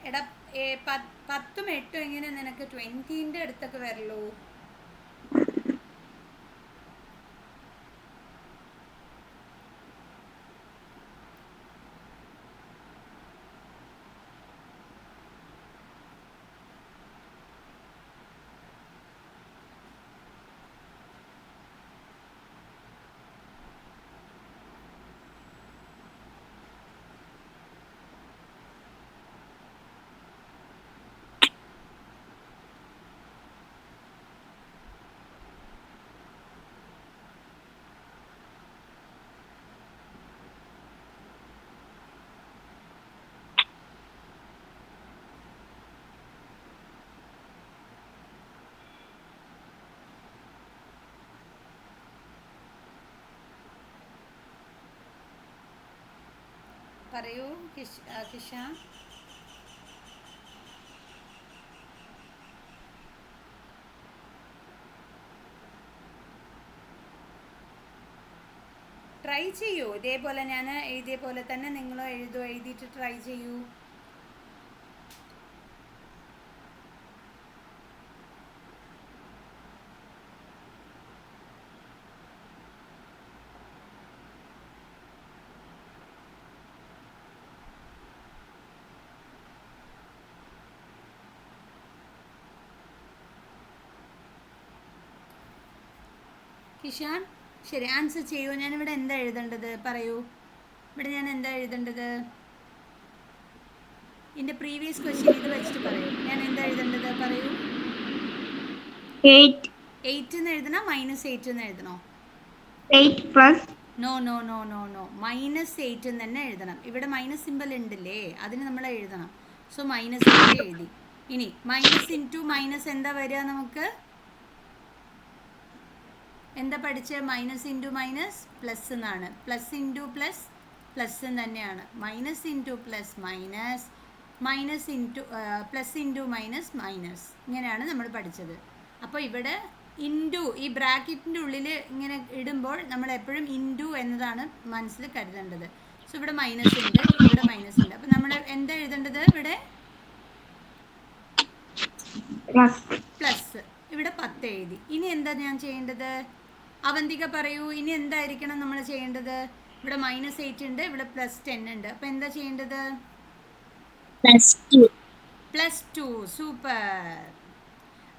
എടാ 10ഉം 8ഉം എങ്ങനെ നിനക്ക് 20ൻ്റെ അടുത്തൊക്കെ വരല്ലോ? പറയൂ കിഷാൻ. ട്രൈ ചെയ്യൂ. ഇതേപോലെ ഞാൻ എഴുതിയ പോലെ തന്നെ നിങ്ങളും എഴുതിയിട്ട് ട്രൈ ചെയ്യൂ. കിഷാൻ ശരി, ആൻസർ ചെയ്യൂ. ഞാനിവിടെ എന്താ എഴുതേണ്ടത് പറയൂ. ഇവിടെ ഞാൻ എന്താ എഴുതേണ്ടത്? ഇതിൻ്റെ പ്രീവിയസ് ക്വസ്റ്റ്യൻ ഇത് വെച്ചിട്ട് പറയൂ. ഞാൻ എന്താ എഴുതേണ്ടത് പറയൂ. 8 എന്ന് എഴുതണോ -8 എന്ന് എഴുതണോ? 8 പ്ലസ് നോ -8 എന്ന് തന്നെ എഴുതണം. ഇവിടെ മൈനസ് സിമ്പിൾ ഉണ്ടല്ലേ, അതിന് നമ്മൾ എഴുതണം. സോ -8 എഴുതി. ഇനി മൈനസ് ഇൻറ്റു മൈനസ് എന്താ വരിക? നമുക്ക് എന്താ പഠിച്ചത്? മൈനസ് ഇൻറ്റു മൈനസ് പ്ലസ് എന്നാണ്. പ്ലസ് ഇൻറ്റു പ്ലസ് പ്ലസ് തന്നെയാണ്. Minus into plus minus, minus into plus into minus minus, ഇങ്ങനെയാണ് നമ്മൾ പഠിച്ചത്. അപ്പോൾ ഇവിടെ ഇൻറ്റു ഈ ബ്രാക്കറ്റിൻ്റെ ഉള്ളിൽ ഇങ്ങനെ ഇടുമ്പോൾ നമ്മൾ എപ്പോഴും ഇൻറ്റു എന്നതാണ് മനസ്സിൽ കരുതേണ്ടത്. സോ ഇവിടെ മൈനസ് ഉണ്ട്, ഇവിടെ മൈനസ് ഉണ്ട്. അപ്പോൾ നമ്മൾ എന്താ എഴുതേണ്ടത്? ഇവിടെ പ്ലസ്, ഇവിടെ 10 എഴുതി. ഇനി എന്താ ഞാൻ ചെയ്യേണ്ടത്? അവന്തിക പറയൂ. ഇനി എന്തായിരിക്കണം നമ്മൾ ചെയ്യേണ്ടത്? ഇവിടെ -8 ഉണ്ട്, ഇവിടെ +10 ഉണ്ട്. അപ്പോൾ എന്താ ചെയ്യേണ്ടത്? +2. സൂപ്പർ.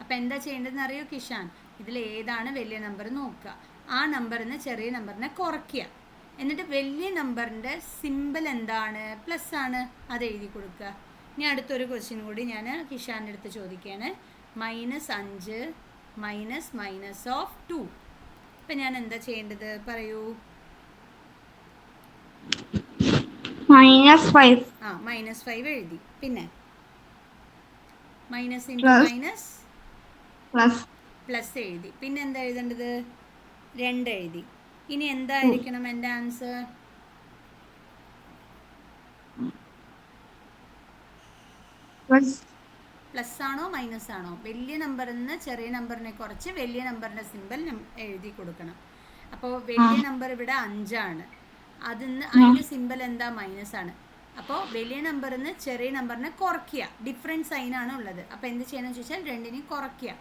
അപ്പം എന്താ ചെയ്യേണ്ടതെന്ന് അറിയോ കിഷാൻ? ഇതിൽ ഏതാണ് വലിയ നമ്പർ നോക്കുക, ആ നമ്പറിൽ നിന്ന് ചെറിയ നമ്പറിനെ കുറയ്ക്കുക, എന്നിട്ട് വലിയ നമ്പറിൻ്റെ സിമ്പിൾ എന്താണ്? പ്ലസ് ആണ്, അത് എഴുതി കൊടുക്കുക. ഇനി അടുത്തൊരു ക്വസ്റ്റ്യൻ കൂടി ഞാൻ കിഷാൻ്റെ അടുത്ത് ചോദിക്കുകയാണ്. -5 മൈനസ് മൈനസ് ഓഫ് 2. ഇപ്പം ഞാൻ എന്താ ചെയ്യേണ്ടത് പറയൂ? -5 -5 എഴുതി. പിന്നെ minus into Plus. Minus plus plus എഴുതി. പിന്നെ എന്താ എഴുതേണ്ടത്? 2 എഴുതി. ഇനി എന്തായിരിക്കണം എൻ്റെ ആൻസർ? പ്ലസ് ആണോ മൈനസ് ആണോ? വലിയ നമ്പറിൽ നിന്ന് ചെറിയ നമ്പറിനെ കുറച്ച് വലിയ നമ്പറിൻ്റെ സിമ്പിൾ എഴുതി കൊടുക്കണം. അപ്പോൾ വലിയ നമ്പർ ഇവിടെ 5 ആണ്, അതിൻ്റെ സിമ്പിൾ എന്താ? മൈനസ് ആണ്. അപ്പോൾ വലിയ നമ്പറിൽ നിന്ന് ചെറിയ നമ്പറിനെ കുറയ്ക്കുക, ഡിഫറൻറ്റ് സൈനാണ് ഉള്ളത്. അപ്പോൾ എന്ത് ചെയ്യണമെന്ന് ചോദിച്ചാൽ 2നെ കുറയ്ക്കുക.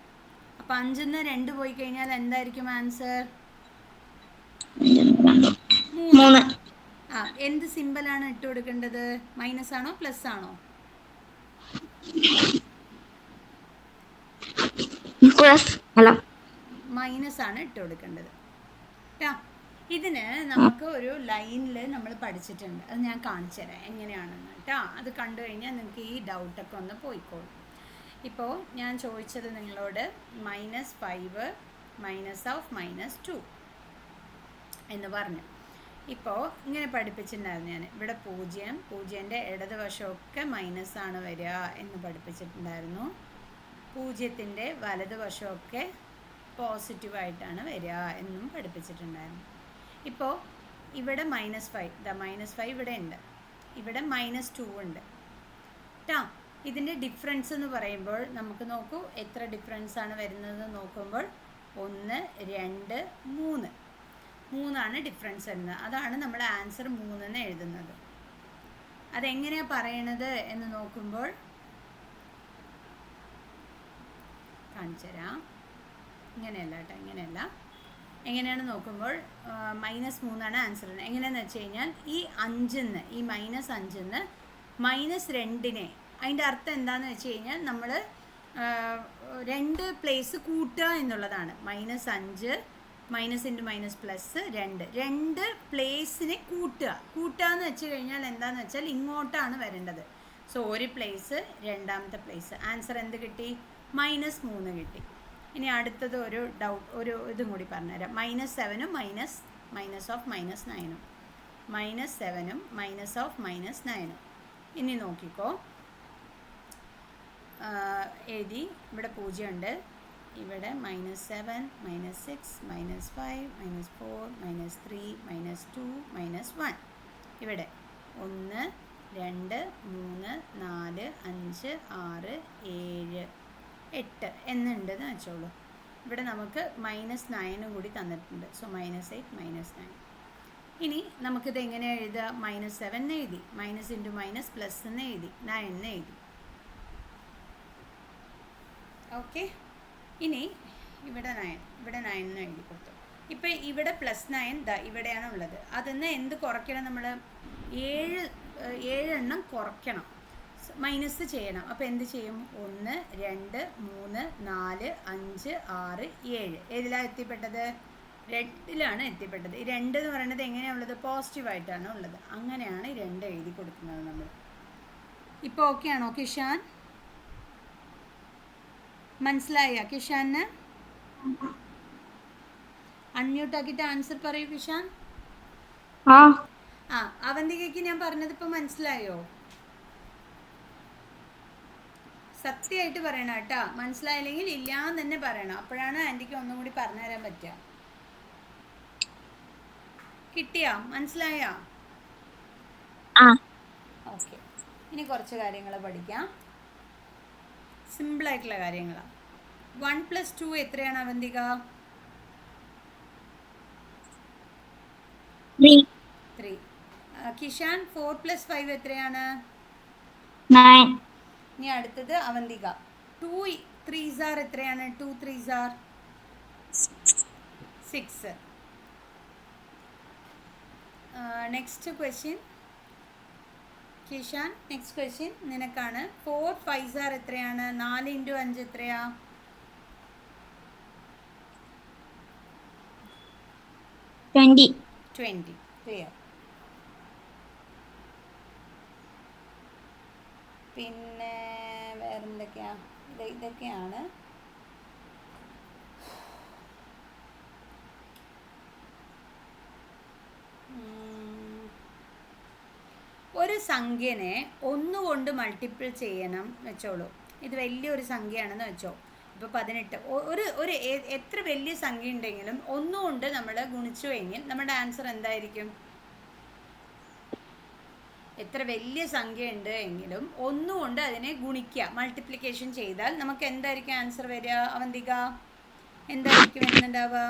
അപ്പോൾ 5ൽ നിന്ന് 2 പോയി കഴിഞ്ഞാൽ എന്തായിരിക്കും ആൻസർ? 3. എന്ത് സിമ്പിളാണ് ഇട്ട് കൊടുക്കേണ്ടത്? മൈനസ് ആണോ പ്ലസ് ആണോ? മൈനസ് ആണ് ഇട്ട് കൊടുക്കേണ്ടത്. ഇതിന് നമുക്ക് ഒരു ലൈനിൽ നമ്മൾ പഠിച്ചിട്ടുണ്ട്, അത് ഞാൻ കാണിച്ചു തരാം എങ്ങനെയാണെന്ന് കേട്ടോ. അത് കണ്ടു കഴിഞ്ഞാൽ നിങ്ങൾക്ക് ഈ ഡൗട്ടൊക്കെ ഒന്ന് പോയിക്കോളും. ഇപ്പോൾ ഞാൻ ചോദിച്ചത് നിങ്ങളോട് -5 മൈനസ് ഓഫ് -2 എന്ന് പറഞ്ഞു. ഇപ്പോൾ ഇങ്ങനെ പഠിപ്പിച്ചിട്ടുണ്ടായിരുന്നു ഞാൻ. ഇവിടെ 0ൻ്റെ ഇടതുവശമൊക്കെ മൈനസ് ആണ് വരിക എന്ന് പഠിപ്പിച്ചിട്ടുണ്ടായിരുന്നു. 0ൻ്റെ വലതുവശമൊക്കെ പോസിറ്റീവായിട്ടാണ് വരിക എന്നും പഠിപ്പിച്ചിട്ടുണ്ടായിരുന്നു. ഇപ്പോൾ ഇവിടെ -5 ഇവിടെ ഉണ്ട്, ഇവിടെ -2 ഉണ്ട് കേട്ടോ. ഇതിൻ്റെ ഡിഫറൻസ് എന്ന് പറയുമ്പോൾ നമുക്ക് നോക്കൂ എത്ര ഡിഫറൻസ് ആണ് വരുന്നത് നോക്കുമ്പോൾ 1 2 3 ഡിഫറൻസ് വരുന്നത്. അതാണ് നമ്മുടെ ആൻസർ 3 എന്ന് എഴുതുന്നത്. അതെങ്ങനെയാണ് പറയണത് എന്ന് നോക്കുമ്പോൾ കാണിച്ചു തരാം. ഇങ്ങനെയല്ല കേട്ടോ, ഇങ്ങനെയല്ല. എങ്ങനെയാണ് നോക്കുമ്പോൾ -3 ആൻസർ. എങ്ങനെയാണെന്ന് വെച്ച് കഴിഞ്ഞാൽ ഈ 5ന്ന് ഈ -5ന്ന് -2നെ, അതിൻ്റെ അർത്ഥം എന്താണെന്ന് വെച്ച് കഴിഞ്ഞാൽ നമ്മൾ 2 പ്ലേസ് കൂട്ടുക എന്നുള്ളതാണ്. -5 മൈനസ് ഇൻറ്റു മൈനസ് പ്ലസ് 2 പ്ലേസിനെ കൂട്ടുക എന്ന് വെച്ച് കഴിഞ്ഞാൽ എന്താണെന്ന് വെച്ചാൽ ഇങ്ങോട്ടാണ് വരേണ്ടത്. സോ ഒരു പ്ലേസ് രണ്ടാമത്തെ പ്ലേസ്. ആൻസർ എന്ത് കിട്ടി? -3 കിട്ടി. ഇനി അടുത്തത് ഒരു ഇതും കൂടി പറഞ്ഞുതരാം. -7 മൈനസ് ഓഫ് -9 -7 മൈനസ് ഓഫ് -9. ഇനി നോക്കിക്കോ, എഴുതി. ഇവിടെ 0 ഉണ്ട്, ഇവിടെ -7 -6 -5 -4 -3 -2 -1. ഇവിടെ 1 2 3 4 5 6 7 8 എന്നുണ്ടെന്ന് വെച്ചോളൂ. ഇവിടെ നമുക്ക് -9 കൂടി തന്നിട്ടുണ്ട്. സോ -8 -9. ഇനി നമുക്കിത് എങ്ങനെ എഴുതുക? -7 എഴുതി, മൈനസ് ഇൻറ്റു മൈനസ് പ്ലസ് എന്ന് എഴുതി, 9 എഴുതി. ഓക്കെ. ഇനി ഇവിടെ 9 എഴുതി കൊടുത്തു. ഇപ്പം ഇവിടെ +9 ഇവിടെയാണ് ഉള്ളത്. അതിന്ന് എന്ത് കുറയ്ക്കണം? നമ്മൾ 7 എണ്ണം കുറയ്ക്കണം, മൈനസ് ചെയ്യണം. അപ്പോൾ എന്ത് ചെയ്യും? 1 2 3 4 5 6 7. ഏതിലാണ് എത്തിപ്പെട്ടത്? 2ലാണ് എത്തിപ്പെട്ടത്. ഈ 2 എന്ന് പറയുന്നത് എങ്ങനെയാണ് ഉള്ളത്? പോസിറ്റീവായിട്ടാണ് ഉള്ളത്. അങ്ങനെയാണ് 2 എഴുതി കൊടുക്കുന്നത് നമ്മൾ. ഇപ്പോൾ ഓക്കെ ആണോ കിഷാൻ? മനസ്സിലായ കിഷാന്? അൺമ്യൂട്ട് ആക്കിയിട്ട് ആൻസർ പറയൂ കിഷാൻ. അവന്തികയ്ക്ക് ഞാൻ പറഞ്ഞത് ഇപ്പോൾ മനസ്സിലായോ? സത്യമായിട്ട് പറയണം കേട്ടോ. മനസ്സിലായില്ലെങ്കിൽ ഇല്ലാന്ന് തന്നെ പറയണം, അപ്പോഴാണ് ആൻറ്റിക്ക് ഒന്നും കൂടി പറഞ്ഞു തരാൻ പറ്റുക. കിട്ടിയാ? മനസ്സിലായോ? ഓക്കെ. ഇനി കുറച്ച് കാര്യങ്ങൾ പഠിക്കാം, സിമ്പിളായിട്ടുള്ള കാര്യങ്ങളാണ്. 1 + 2 എത്രയാണ് അവന്തിക? 3. കിഷാൻ 4 + 5 എത്രയാണ്? 9. ഇനി അടുത്തത് അവന്തിക. 2 3s എത്രയാണ്? 2 3s 6. Next question Kishan, next question നിനക്കാണ്. 4 5s എത്രയാണ്? 4 × 5 എത്രയാ? 20. 20. ക്ലിയർ. പിന്നെ വേറെന്തൊക്കെയാ? ഇതൊക്കെയാണ്. ഒരു സംഖ്യനെ ഒന്നുകൊണ്ട് മൾട്ടിപ്പിൾ ചെയ്യണം വെച്ചോളൂ. ഇത് വലിയൊരു സംഖ്യയാണെന്ന് വെച്ചോ. ഇപ്പോൾ 18. ഒരു എത്ര വലിയ സംഖ്യ ഉണ്ടെങ്കിലും ഒന്നുകൊണ്ട് നമ്മൾ ഗുണിച്ചുവെങ്കിൽ നമ്മുടെ ആൻസർ എന്തായിരിക്കും? എത്ര വലിയ സംഖ്യ ഉണ്ട് എങ്കിലും ഒന്നുകൊണ്ട് അതിനെ ഗുണിക്കുക, മൾട്ടിപ്ലിക്കേഷൻ ചെയ്താൽ നമുക്ക് എന്തായിരിക്കും ആൻസർ വരിക? അവന്തിക, എന്തായിരിക്കും വരുന്നുണ്ടാവുക?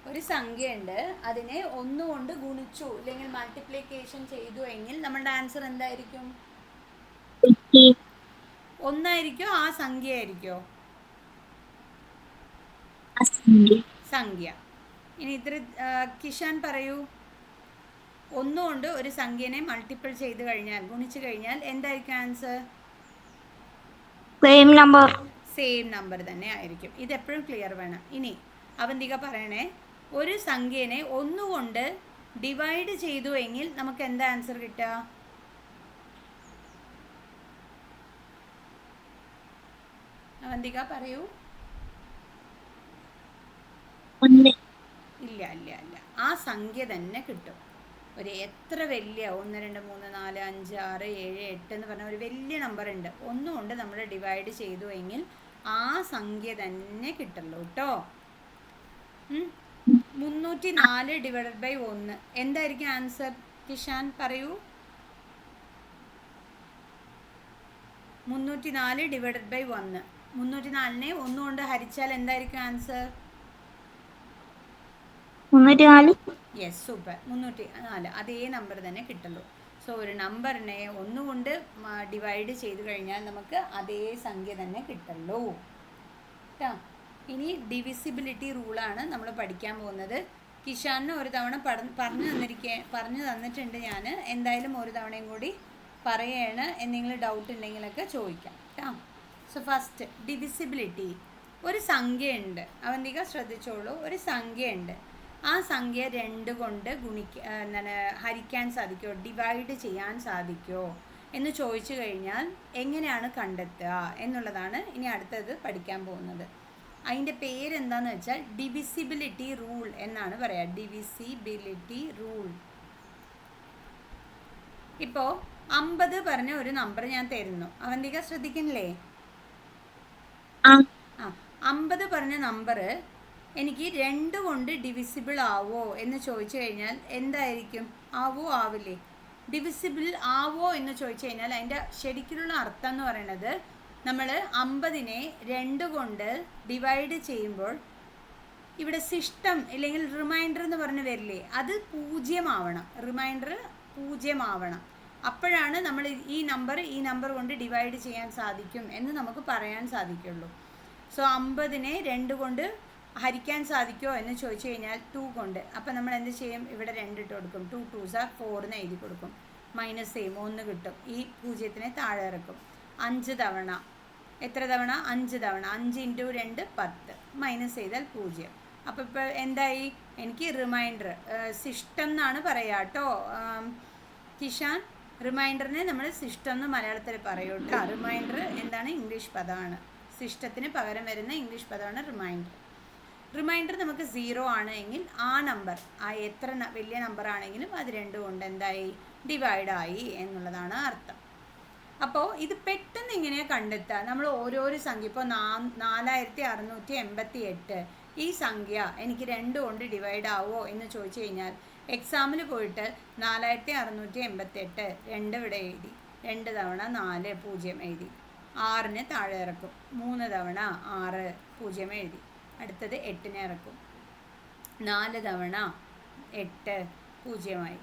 ഒരു സംഖ്യ ഉണ്ട്, അതിനെ ഒന്നുകൊണ്ട് ഗുണിച്ചു അല്ലെങ്കിൽ മൾട്ടിപ്ലിക്കേഷൻ ചെയ്തു എങ്കിൽ നമ്മുടെ ആൻസർ എന്തായിരിക്കും? 50. ഒന്നായിരിക്കോ ആ സംഖ്യ ആയിരിക്കോ? സംഖ്യ. ഇനി ഇത്ര കിഷാൻ പറയൂ. ഒന്നുകൊണ്ട് ഒരു സംഖ്യനെ മൾട്ടിപ്പിൾ ചെയ്ത് കഴിഞ്ഞാൽ, ഗുണിച്ചു കഴിഞ്ഞാൽ എന്തായിരിക്കും answer? Same number. Same number തന്നെ ആയിരിക്കും. ഇതെപ്പോഴും ക്ലിയർ വേണം. ഇനി അവന്തിക പറയണേ, ഒരു സംഖ്യനെ ഒന്നുകൊണ്ട് ഡിവൈഡ് ചെയ്തു എങ്കിൽ നമുക്ക് എന്താ ആൻസർ കിട്ടുക? അവന്തിക പറയൂ. ഇല്ല ഇല്ല ഇല്ല, ആ സംഖ്യ തന്നെ കിട്ടും. ഒരു എത്ര വലിയ 1 2 3 4 5 6 7 8 എന്ന് പറഞ്ഞ ഒരു വലിയ നമ്പർ ഉണ്ട്, ഒന്നുകൊണ്ട് നമ്മൾ ഡിവൈഡ് ചെയ്തു എങ്കിൽ ആ സംഖ്യ തന്നെ കിട്ടുള്ളൂ കേട്ടോ. 304 ഡിവൈഡഡ് ബൈ 1 എന്തായിരിക്കും ആൻസർ? കിഷാൻ പറയൂ. 304 ഡിവൈഡഡ് ബൈ 1, 304നെ ഒന്നുകൊണ്ട് ഹരിച്ചാൽ എന്തായിരിക്കും ആൻസർ? 304. Yes, super. 304 അതേ നമ്പർ തന്നെ കിട്ടുള്ളൂ. സോ ഒരു നമ്പറിനെ ഒന്നുകൊണ്ട് ഡിവൈഡ് ചെയ്ത് കഴിഞ്ഞാൽ നമുക്ക് അതേ സംഖ്യ തന്നെ കിട്ടുള്ളൂ കേട്ടോ. ഇനി ഡിവിസിബിലിറ്റി റൂളാണ് നമ്മൾ പഠിക്കാൻ പോകുന്നത്. കിഷാനിന് ഒരു തവണ പറഞ്ഞു തന്നിട്ടുണ്ട് ഞാൻ. എന്തായാലും ഒരു തവണയും കൂടി പറയാണ്, എന്തെങ്കിലും ഡൗട്ട് ഉണ്ടെങ്കിലൊക്കെ ചോദിക്കാം കേട്ടോ. So first divisibility. ഒരു സംഖ്യ ഉണ്ട്, അവന്തിക ശ്രദ്ധിച്ചോളൂ. ഒരു സംഖ്യ ഉണ്ട്, ആ സംഖ്യ 2 കൊണ്ട് ഹരിക്കാൻ സാധിക്കുമോ, ഡിവൈഡ് ചെയ്യാൻ സാധിക്കുമോ എന്ന് ചോദിച്ചു കഴിഞ്ഞാൽ എങ്ങനെയാണ് കണ്ടെത്തുക എന്നുള്ളതാണ് ഇനി അടുത്തത് പഠിക്കാൻ പോകുന്നത്. അതിൻ്റെ പേരെന്താണെന്ന് വെച്ചാൽ ഡിവിസിബിലിറ്റി റൂൾ എന്നാണ് പറയുക. Divisibility rule. ഇപ്പോൾ 50 പറഞ്ഞ ഒരു നമ്പർ ഞാൻ തരുന്നു, അവന്തിക ശ്രദ്ധിക്കുന്നില്ലേ? 50 പറഞ്ഞ നമ്പർ എനിക്ക് 2 കൊണ്ട് ഡിവിസിബിൾ ആവോ എന്ന് ചോദിച്ചു കഴിഞ്ഞാൽ എന്തായിരിക്കും? ആവോ ആവില്ലേ? ഡിവിസിബിൾ ആവോ എന്ന് ചോദിച്ചു കഴിഞ്ഞാൽ അതിൻ്റെ ശരിക്കുള്ള അർത്ഥം എന്ന് പറയുന്നത്, നമ്മൾ 50നെ 2 കൊണ്ട് ഡിവൈഡ് ചെയ്യുമ്പോൾ ഇവിടെ സിസ്റ്റം അല്ലെങ്കിൽ റിമൈൻഡർ എന്ന് പറഞ്ഞ് വരില്ലേ, അത് 0 ആവണം. റിമൈൻഡർ 0 ആവണം. അപ്പോഴാണ് നമ്മൾ ഈ നമ്പർ കൊണ്ട് ഡിവൈഡ് ചെയ്യാൻ സാധിക്കും എന്ന് നമുക്ക് പറയാൻ സാധിക്കുള്ളൂ. സോ 50നെ 2 കൊണ്ട് ഹരിക്കാൻ സാധിക്കുമോ എന്ന് ചോദിച്ചു കഴിഞ്ഞാൽ 2 കൊണ്ട്. അപ്പം നമ്മൾ എന്ത് ചെയ്യും? ഇവിടെ 2 ഇട്ട് കൊടുക്കും. 2 2s are 4 എന്ന് എഴുതി കൊടുക്കും. മൈനസ് ചെയ്യും, 1 കിട്ടും. ഈ 0നെ താഴെ ഇറക്കും. 5 തവണ. എത്ര തവണ? 5 തവണ. 5 × 2 10. മൈനസ് ചെയ്താൽ 0. അപ്പോൾ ഇപ്പോൾ എന്തായി? എനിക്ക് റിമൈൻഡർ സിസ്റ്റം എന്നാണ് പറയുക കേട്ടോ കിഷാൻ. റിമൈൻഡറിനെ നമ്മൾ സിസ്റ്റം എന്ന് മലയാളത്തിൽ പറയും കേട്ടോ. റിമൈൻഡർ എന്താണ്? ഇംഗ്ലീഷ് പദമാണ്. സിസ്റ്റത്തിന് പകരം വരുന്ന ഇംഗ്ലീഷ് പദമാണ് റിമൈൻഡർ. റിമൈൻഡർ നമുക്ക് 0 ആണ് എങ്കിൽ ആ നമ്പർ, ആ എത്ര വലിയ നമ്പർ ആണെങ്കിലും അത് 2 കൊണ്ട് എന്തായി? ഡിവൈഡായി എന്നുള്ളതാണ് അർത്ഥം. അപ്പോൾ ഇത് പെട്ടെന്ന് ഇങ്ങനെയാണ് കണ്ടെത്തുക. നമ്മൾ ഓരോരോ സംഖ്യ, ഇപ്പോൾ 4688 ഈ സംഖ്യ എനിക്ക് 2 കൊണ്ട് ഡിവൈഡ് ആവുമോ എന്ന് ചോദിച്ചു കഴിഞ്ഞാൽ എക്സാമിൽ പോയിട്ട് 4688 2 ഇവിടെ എഴുതി, 2 തവണ 4 0 എഴുതി, 6നെ താഴെ ഇറക്കും, 3 തവണ 6 0 എഴുതി, അടുത്തത് 8നെ ഇറക്കും, 4 തവണ 8 0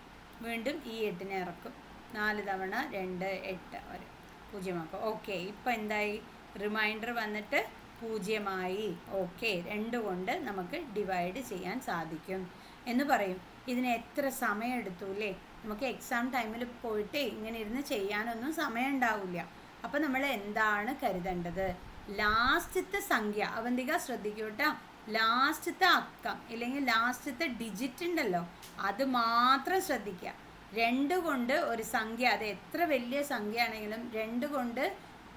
വീണ്ടും ഈ 8നെ ഇറക്കും, 4 തവണ 2 8 വരെ 0 ആക്കും. ഓക്കെ, ഇപ്പോൾ എന്തായി? റിമൈൻഡർ വന്നിട്ട് 0 ഓക്കെ, 2 കൊണ്ട് നമുക്ക് ഡിവൈഡ് ചെയ്യാൻ സാധിക്കും എന്ന് പറയും. ഇതിന് എത്ര സമയം എടുത്തു അല്ലേ? നമുക്ക് എക്സാം ടൈമിൽ പോയിട്ട് ഇങ്ങനെ ഇരുന്ന് ചെയ്യാനൊന്നും സമയം ഉണ്ടാവില്ല. അപ്പോൾ നമ്മൾ എന്താണ് കരുതേണ്ടത്? ലാസ്റ്റത്തെ സംഖ്യ അവന്തിക ശ്രദ്ധിക്കൂ കേട്ടോ, ലാസ്റ്റത്തെ അക്കം ഇല്ലെങ്കിൽ ലാസ്റ്റത്തെ ഡിജിറ്റ് ഉണ്ടല്ലോ അത് മാത്രം ശ്രദ്ധിക്കുക. 2 കൊണ്ട് ഒരു സംഖ്യ, അത് എത്ര വലിയ സംഖ്യ ആണെങ്കിലും 2 കൊണ്ട്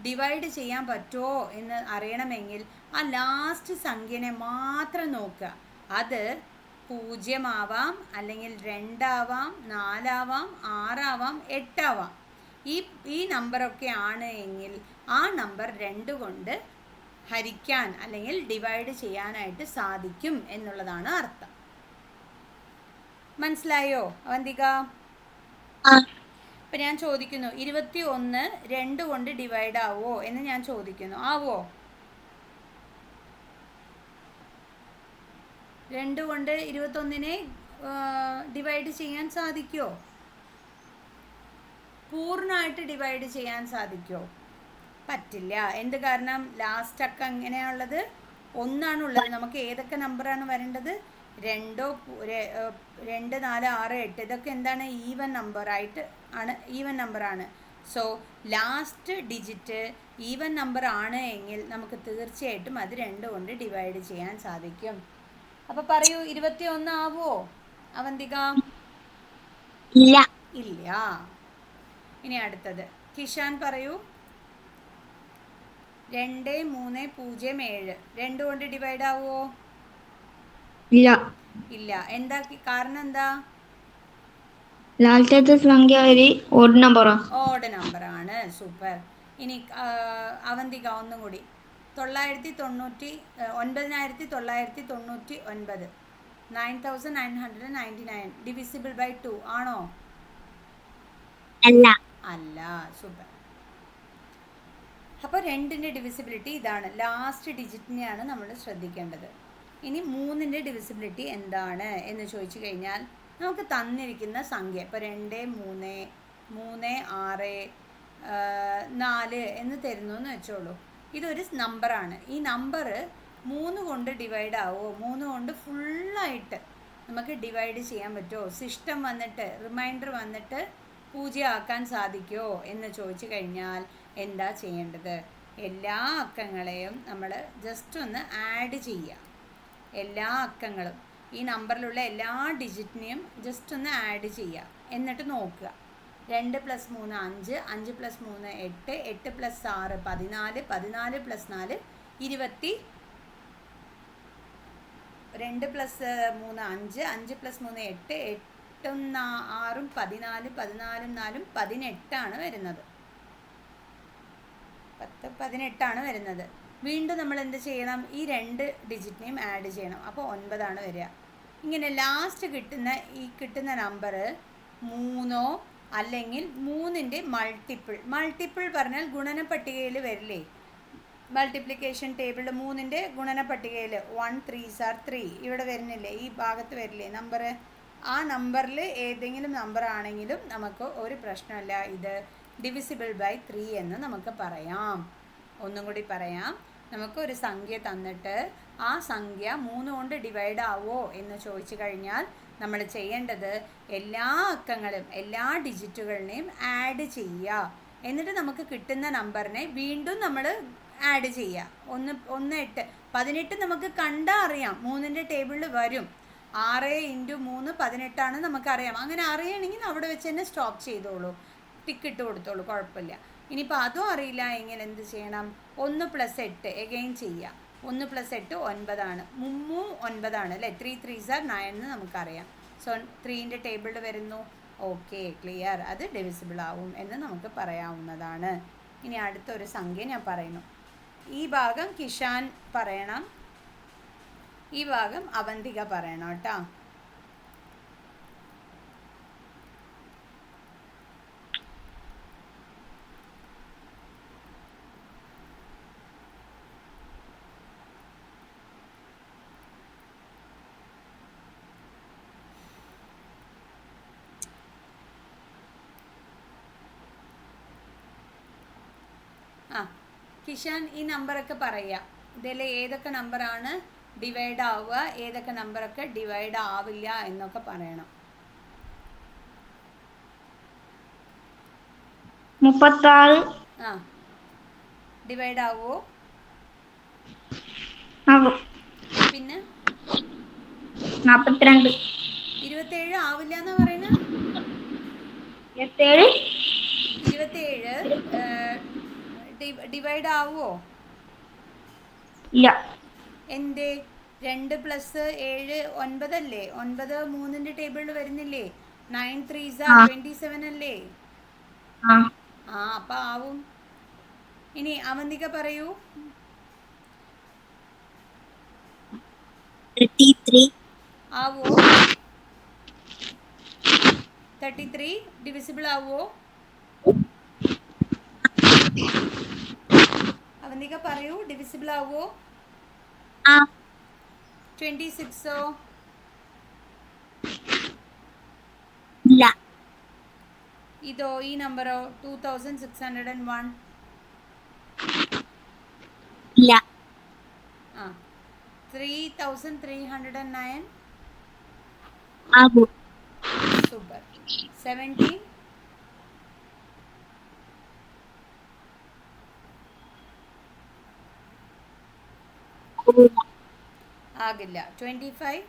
ഡിവൈഡ് ചെയ്യാൻ പറ്റുമോ എന്ന് അറിയണമെങ്കിൽ ആ ലാസ്റ്റ് സംഖ്യനെ മാത്രം നോക്കുക. അത് 0 ആവാം, അല്ലെങ്കിൽ 2 ആവാം, 4 ആവാം, 6 ആവാം, 8 ആവാം. ഈ നമ്പറൊക്കെ ആണ് എങ്കിൽ ആ നമ്പർ 2 കൊണ്ട് ഹരിക്കാൻ അല്ലെങ്കിൽ ഡിവൈഡ് ചെയ്യാനായിട്ട് സാധിക്കും എന്നുള്ളതാണ് അർത്ഥം. മനസ്സിലായോ അവന്തിക? ഇപ്പം ഞാൻ ചോദിക്കുന്നു 21 2 കൊണ്ട് ഡിവൈഡ് ആവോ എന്ന് ഞാൻ ചോദിക്കുന്നു. ആവോ? 2 കൊണ്ട് 21നെ ഡിവൈഡ് ചെയ്യാൻ സാധിക്കുമോ? പൂർണ്ണമായിട്ട് ഡിവൈഡ് ചെയ്യാൻ സാധിക്കുമോ? പറ്റില്ല. എന്ത് കാരണം? ലാസ്റ്റ് അക്കം എങ്ങനെയാണുള്ളത്? 1 ആണുള്ളത്. നമുക്ക് ഏതൊക്കെ നമ്പറാണ് വരേണ്ടത്? 2, 4, 6, 8 ഇതൊക്കെ എന്താണ്? ഈവൻ നമ്പറായിട്ട് ആണ്, ഈവൻ നമ്പറാണ്. So last digit even number ആണ് എങ്കിൽ നമുക്ക് തീർച്ചയായിട്ടും അത് 2 കൊണ്ട് ഡിവൈഡ് ചെയ്യാൻ സാധിക്കും. അപ്പോൾ പറയൂ, 21 ആവോ അവന്തിക? ഇല്ല. ഇല്ല. ഇനി അടുത്തത് കിഷാൻ പറയൂ. 2, 3, 0, 7 2 കൊണ്ട് ഡിവൈഡ് ആവുമോ? ഇല്ല. ഇല്ല. എന്താ കാരണം? എന്താ? ലാസ്റ്റത്തെ സംഖ്യ ഒരു ഓഡ് നമ്പറാ. ഓഡ് നമ്പറാണ്. സൂപ്പർ. ഇനി അവന്തിക ഒന്നും കൂടി. 9999 9999 ഡിവിസിബിൾ ബൈ 2 ആണോ? അല്ല. അല്ല. സൂപ്പർ. അപ്പോൾ 2ൻ്റെ ഡിവിസിബിലിറ്റി ഇതാണ്. ലാസ്റ്റ് ഡിജിറ്റിനെയാണ് നമ്മൾ ശ്രദ്ധിക്കേണ്ടത്. ഇനി 3ൻ്റെ ഡിവിസിബിലിറ്റി എന്താണ് എന്ന് ചോദിച്ചു കഴിഞ്ഞാൽ നമുക്ക് തന്നിരിക്കുന്ന സംഖ്യ ഇപ്പോൾ 2, 3, 3, 6, 4 എന്ന് തരുന്നു എന്ന് വെച്ചോളൂ. ഇതൊരു നമ്പറാണ്. ഈ നമ്പർ 3 കൊണ്ട് ഡിവൈഡ് ആവുമോ? 3 കൊണ്ട് ഫുള്ളായിട്ട് നമുക്ക് ഡിവൈഡ് ചെയ്യാൻ പറ്റുമോ? സിസ്റ്റം വന്നിട്ട് റിമൈൻഡർ വന്നിട്ട് 0 ആക്കാൻ സാധിക്കുമോ എന്ന് ചോദിച്ചു കഴിഞ്ഞാൽ എന്താ ചെയ്യേണ്ടത്? എല്ലാ അക്കങ്ങളെയും നമ്മൾ ജസ്റ്റ് ഒന്ന് ആഡ് ചെയ്യുക. എല്ലാ അക്കങ്ങളും ഈ നമ്പറിലുള്ള എല്ലാ ഡിജിറ്റിനെയും ജസ്റ്റ് ഒന്ന് ആഡ് ചെയ്യുക. എന്നിട്ട് നോക്കുക. 2 + 3 5, 5 + 3 8, 8 + 6 14, 14 + 4 20. 2 + 3 5, 5 + 3 8, 8 6 14, 14 4 18 ആണ് വരുന്നത്. 18 ആണ് വരുന്നത്. വീണ്ടും നമ്മൾ എന്ത് ചെയ്യണം? ഈ 2 ഡിജിറ്റിനെയും ആഡ് ചെയ്യണം. അപ്പോൾ 9 ആണ് വരിക. ഇങ്ങനെ ലാസ്റ്റ് കിട്ടുന്ന നമ്പർ 3 അല്ലെങ്കിൽ 3ൻ്റെ മൾട്ടിപ്പിൾ പറഞ്ഞാൽ ഗുണന പട്ടികയിൽ വരില്ലേ? മൾട്ടിപ്ലിക്കേഷൻ ടേബിളിൽ 3ൻ്റെ ഗുണന പട്ടികയിൽ 1 3s are 3 ഇവിടെ വരുന്നില്ലേ? ഈ ഭാഗത്ത് വരില്ലേ നമ്പർ? ആ നമ്പറിൽ ഏതെങ്കിലും നമ്പർ ആണെങ്കിലും നമുക്ക് ഒരു പ്രശ്നമില്ല. ഇത് ഡിവിസിബിൾ ബൈ 3 എന്ന് നമുക്ക് പറയാം. ഒന്നും കൂടി പറയാം. നമുക്കൊരു സംഖ്യ തന്നിട്ട് ആ സംഖ്യ 3 കൊണ്ട് ഡിവൈഡ് ആവുമോ എന്ന് ചോദിച്ചു കഴിഞ്ഞാൽ നമ്മൾ ചെയ്യേണ്ടത് എല്ലാ അക്കങ്ങളും എല്ലാ ഡിജിറ്റുകളിനെയും ആഡ് ചെയ്യുക. എന്നിട്ട് നമുക്ക് കിട്ടുന്ന നമ്പറിനെ വീണ്ടും നമ്മൾ ആഡ് ചെയ്യുക. 1 8 18 നമുക്ക് കണ്ടാൽ അറിയാം. 3ൻ്റെ ടേബിളിൽ വരും. 6 × 3 18 നമുക്കറിയാം. അങ്ങനെ അറിയണമെങ്കിൽ അവിടെ വെച്ച് തന്നെ സ്റ്റോപ്പ് ചെയ്തോളൂ, ടിക്കിട്ട് കൊടുത്തോളൂ, കുഴപ്പമില്ല. ഇനിയിപ്പോൾ അതും അറിയില്ല എങ്കിൽ എന്ത് ചെയ്യണം? 1 + 8 എഗെയിൻ ചെയ്യുക. 1 + 8 9 മുമ്മു 9 അല്ലേ? 3 3s are 9 എന്ന് നമുക്കറിയാം. സോ 3ൻ്റെ ടേബിളിൽ വരുന്നു. Okay, clear. അത് ഡിവിസിബിൾ ആവും എന്ന് നമുക്ക് പറയാവുന്നതാണ്. ഇനി അടുത്തൊരു സംഖ്യ ഞാൻ പറയുന്നു. ഈ ഭാഗം കിഷാൻ പറയണം, ഈ ഭാഗം അവന്തിക പറയണം കേട്ടോ. കിഷാൻ ഈ നമ്പറൊക്കെ പറയുക. ഇതിൽ ഏതൊക്കെ നമ്പറാണ് ഡിവൈഡ് ആവുക, ഏതൊക്കെ നമ്പറൊക്കെ ഡിവൈഡ് ആവില്ല എന്നൊക്കെ പറയണം. 36 ഡിവൈഡ് ആവുമോ? ആകും. പിന്നെ 42. 27 ആവില്ല എന്നാ പറയണ. 27. 27 ഡിവൈഡ് ആവുമോ? ഇല്ല. എന്തേ? 2 + 7 9 അല്ലേ? 9 3ന്റെ ടേബിളിൽ വരുന്നില്ലേ? 9 3s ആ 27 അല്ലേ? ആ ആ അപ്പം ആവും. ഇനി അവന്തിക പറയൂ. 33. ആവോ? 33 ഡിവിസിബിൾ ആവോ? അവന്തിക പറയൂ, ഡിവിസിബിൾ ആവോ? ആ 26ഓ? ഇല്ല. ഇതോ, ഈ നമ്പറോ? 2601? ഇല്ല. ആ 3309? ആകും. സൂപ്പർ. 17? ആകൂല. ആകില്ല. 25?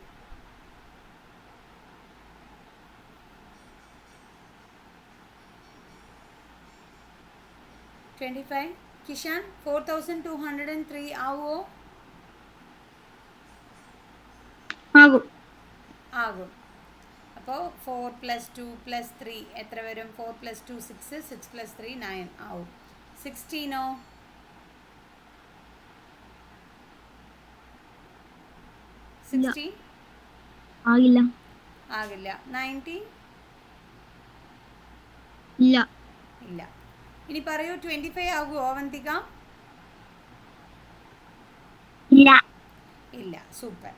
25 കിഷാൻ 4203 ആവോ? ആകും. ആകും. അപ്പോൾ 4 + 2 + 3 എത്ര വരും? 4 + 2 6, 6 + 3 9 ആവും. 16ഓ? ഇല്ല. 16 ആകില്ല. ആകില്ല. 19? ഇല്ല. ഇല്ല. ഇനി പറയൂ, 25 ആകുമോ അവന്തിക? ഇല്ല. ഇല്ല. സൂപ്പർ.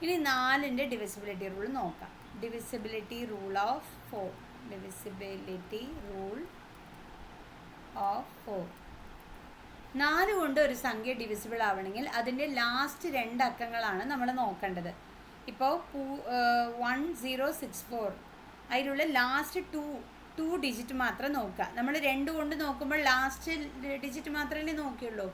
ഇനി 4ന്റെ ഡിവിസിബിലിറ്റി റൂൾ നോക്കാം. Divisibility rule of 4. Divisibility rule of 4. 4 കൊണ്ട് ഒരു സംഖ്യ ഡിവിസിബിൾ ആവണമെങ്കിൽ അതിൻ്റെ ലാസ്റ്റ് 2 അക്കങ്ങളാണ് നമ്മൾ നോക്കേണ്ടത്. ഇപ്പോൾ 1064 അതിലുള്ള ലാസ്റ്റ് 2 ഡിജിറ്റ് മാത്രം നോക്കുക. നമ്മൾ 2 കൊണ്ട് നോക്കുമ്പോൾ ലാസ്റ്റ് ഡിജിറ്റ് മാത്രമല്ലേ നോക്കിയുള്ളൂ.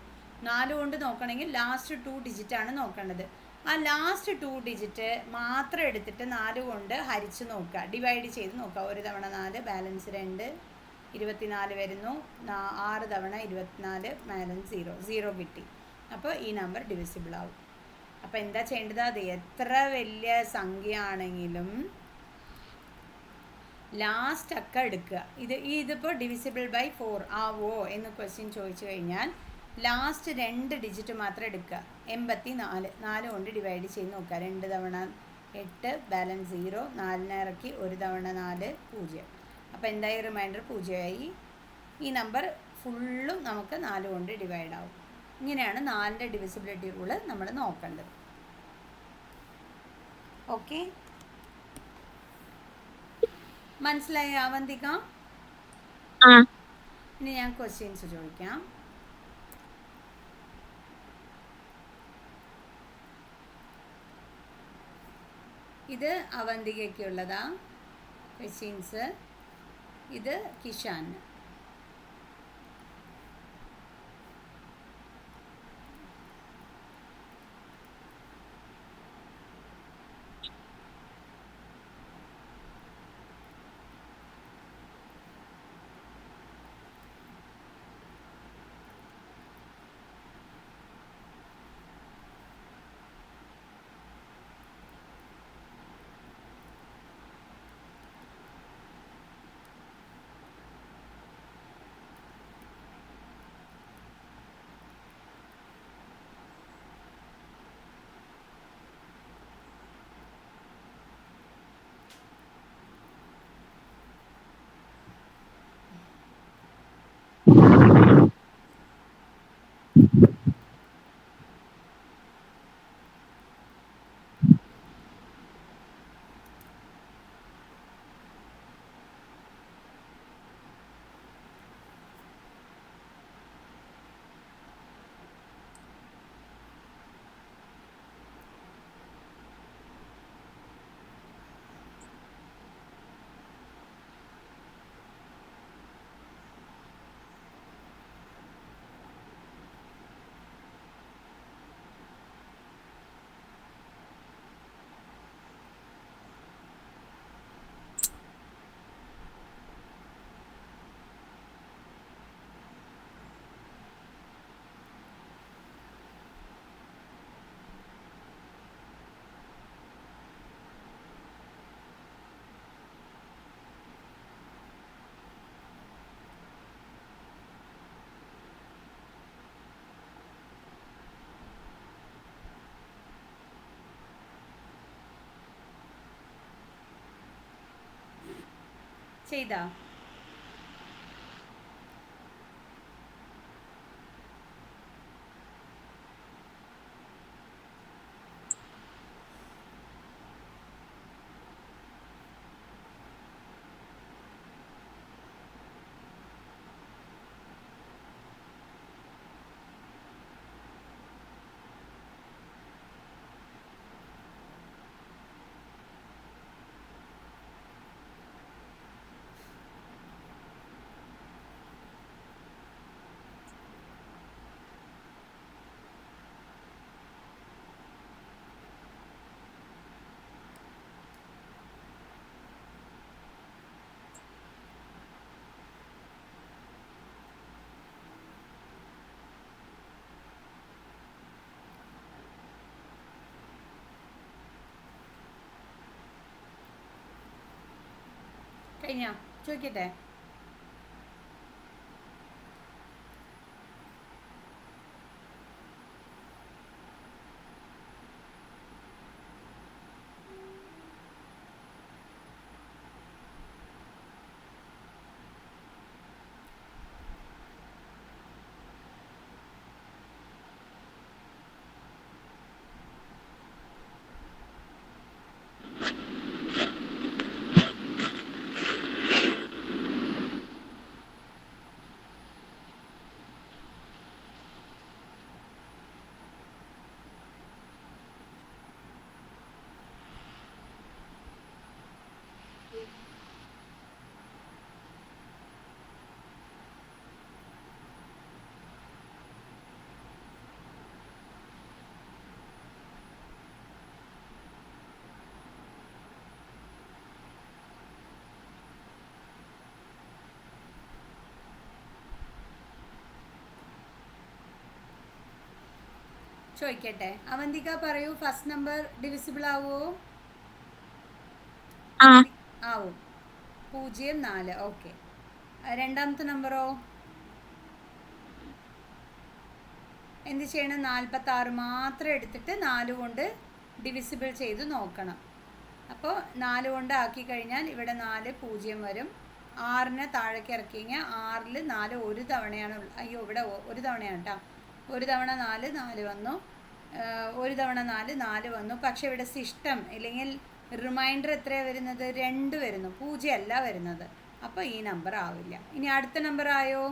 4 കൊണ്ട് നോക്കണമെങ്കിൽ ലാസ്റ്റ് 2 ഡിജിറ്റാണ് നോക്കേണ്ടത്. ആ ലാസ്റ്റ് 2 ഡിജിറ്റ് മാത്രം എടുത്തിട്ട് 4 കൊണ്ട് ഹരിച്ച് നോക്കുക, ഡിവൈഡ് ചെയ്ത് നോക്കുക. 1 തവണ 4 ബാലൻസ് 2, 24 വരുന്നു. 6 തവണ 24 ബാലൻസ് 0, 0 കിട്ടി. അപ്പോൾ ഈ നമ്പർ ഡിവിസിബിൾ ആവും. അപ്പോൾ എന്താ ചെയ്യേണ്ടത്? അത് എത്ര വലിയ സംഖ്യ ആണെങ്കിലും ലാസ്റ്റ് അക്ക എടുക്കുക. ഇതിപ്പോൾ ഡിവിസിബിൾ ബൈ 4 ആവോ എന്ന് ക്വസ്റ്റ്യൻ ചോദിച്ചു കഴിഞ്ഞാൽ ലാസ്റ്റ് 2 ഡിജിറ്റ് മാത്രം എടുക്കുക. 84 4 കൊണ്ട് ഡിവൈഡ് ചെയ്ത് നോക്കുക. 2 തവണ 8 ബാലൻസ് 0, 4 ഇറക്കി 1 തവണ 4 0. അപ്പോൾ എന്തായി? റിമൈൻഡർ 0ആയി. ഈ നമ്പർ ഫുള്ളും നമുക്ക് 4 കൊണ്ട് ഡിവൈഡ് ആവും. ഇങ്ങനെയാണ് 4ന്റെ ഡിവിസിബിലിറ്റി റൂള് നമ്മൾ നോക്കേണ്ടത്. ഓക്കെ, മനസ്സിലായി അവന്തിക? ആ ഇനി ഞാൻ ക്വസ്റ്റ്യൻസ് ചോദിക്കാം. ഇത് അവന്തികയ്ക്കുള്ളതാ ക്വസ്റ്റ്യൻസ്. ഇത് കിഷാൻ. ചെയ്താ? കഴിഞ്ഞോ? ചോദിക്കട്ടെ? ചോദിക്കട്ടെ? അവന്തിക പറയൂ, ഫസ്റ്റ് നമ്പർ ഡിവിസിബിൾ ആവുമോ? ആ ആവും. 0 4. ഓക്കെ. രണ്ടാമത്തെ നമ്പറോ? എന്ത് ചെയ്യണം? 46 മാത്രം എടുത്തിട്ട് 4 കൊണ്ട് ഡിവിസിബിൾ ചെയ്ത് നോക്കണം. അപ്പോൾ 4 കൊണ്ട് ആക്കി കഴിഞ്ഞാൽ ഇവിടെ 4 0 വരും. 6നെ താഴേക്ക് ഇറക്കി കഴിഞ്ഞാൽ 6ൽ 4 ഒരു തവണയാണ്. അയ്യോ, ഇവിടെ ഒരു തവണയാണ് കേട്ടോ. ഒരു തവണ 4 4 വന്നു. ഒരു തവണ 4 4 വന്നു. പക്ഷേ ഇവിടെ സിസ്റ്റം ഇല്ലെങ്കിൽ റിമൈൻഡർ എത്രയാണ് വരുന്നത്? 2 വരുന്നു, 0 അല്ല വരുന്നത്. അപ്പോൾ ഈ നമ്പർ ആവില്ല. ഇനി അടുത്ത നമ്പർ ആയോ?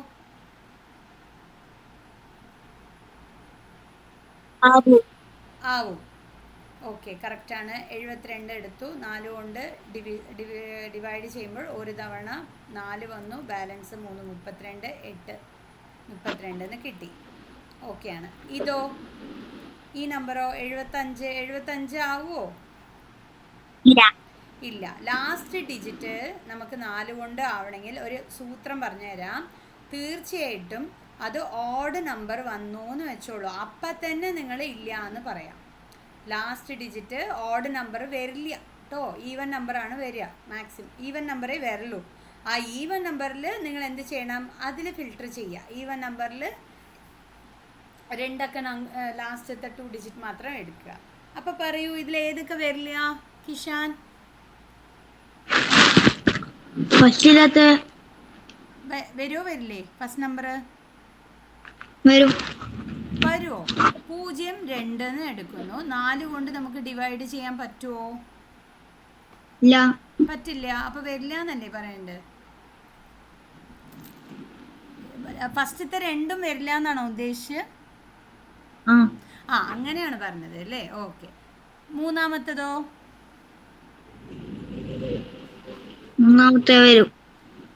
ആവും. ഓക്കെ, കറക്റ്റാണ്. 72 എടുത്തു. 4 കൊണ്ട് ഡിവൈഡ് ചെയ്യുമ്പോൾ ഒരു തവണ 4 വന്നു. ബാലൻസ് 3 32 8 32 കിട്ടി. ഓക്കെയാണ്. ഇതോ? ഈ നമ്പറോ? 75 ആവുമോ? ഇല്ല. ലാസ്റ്റ് ഡിജിറ്റ് നമുക്ക് 4 കൊണ്ട് ആവണമെങ്കിൽ ഒരു സൂത്രം പറഞ്ഞുതരാം. തീർച്ചയായിട്ടും അത് ഓഡ് നമ്പർ വന്നു എന്ന് വെച്ചോളൂ. അപ്പം തന്നെ നിങ്ങൾ ഇല്ല എന്ന് പറയാം. ലാസ്റ്റ് ഡിജിറ്റ് ഓഡ് നമ്പർ വരില്ല കേട്ടോ. ഈവൻ നമ്പറാണ് വരിക. മാക്സിമം ഈവൻ നമ്പറേ വരുള്ളൂ. ആ ഈവൻ നമ്പറിൽ നിങ്ങൾ എന്ത് ചെയ്യണം? അതിൽ ഫിൽട്ടർ ചെയ്യുക. ഈവൻ നമ്പറിൽ 2 അക്ക ലാസ്റ്റത്തെ 2 ഡിജിറ്റ് മാത്രം എടുക്കുക. അപ്പോൾ പറയൂ, ഇതിൽ ഏതൊക്കെ വരില്ല കിഷാൻ? വരുമോ വരില്ലേ? ഫസ്റ്റ് നമ്പർ വരുമോ? 0 2 എന്ന് എടുക്കുന്നു. 4 കൊണ്ട് നമുക്ക് ഡിവൈഡ് ചെയ്യാൻ പറ്റുമോ? പറ്റില്ല. അപ്പോൾ വരില്ല എന്നല്ലേ പറയണ്ടത്? ഫസ്റ്റത്തെ 2 വരില്ല എന്നാണോ ഉദ്ദേശിച്ചത്? ആ, അങ്ങനെയാണ് പറഞ്ഞത് അല്ലേ? ഓക്കെ. മൂന്നാമത്തതോ?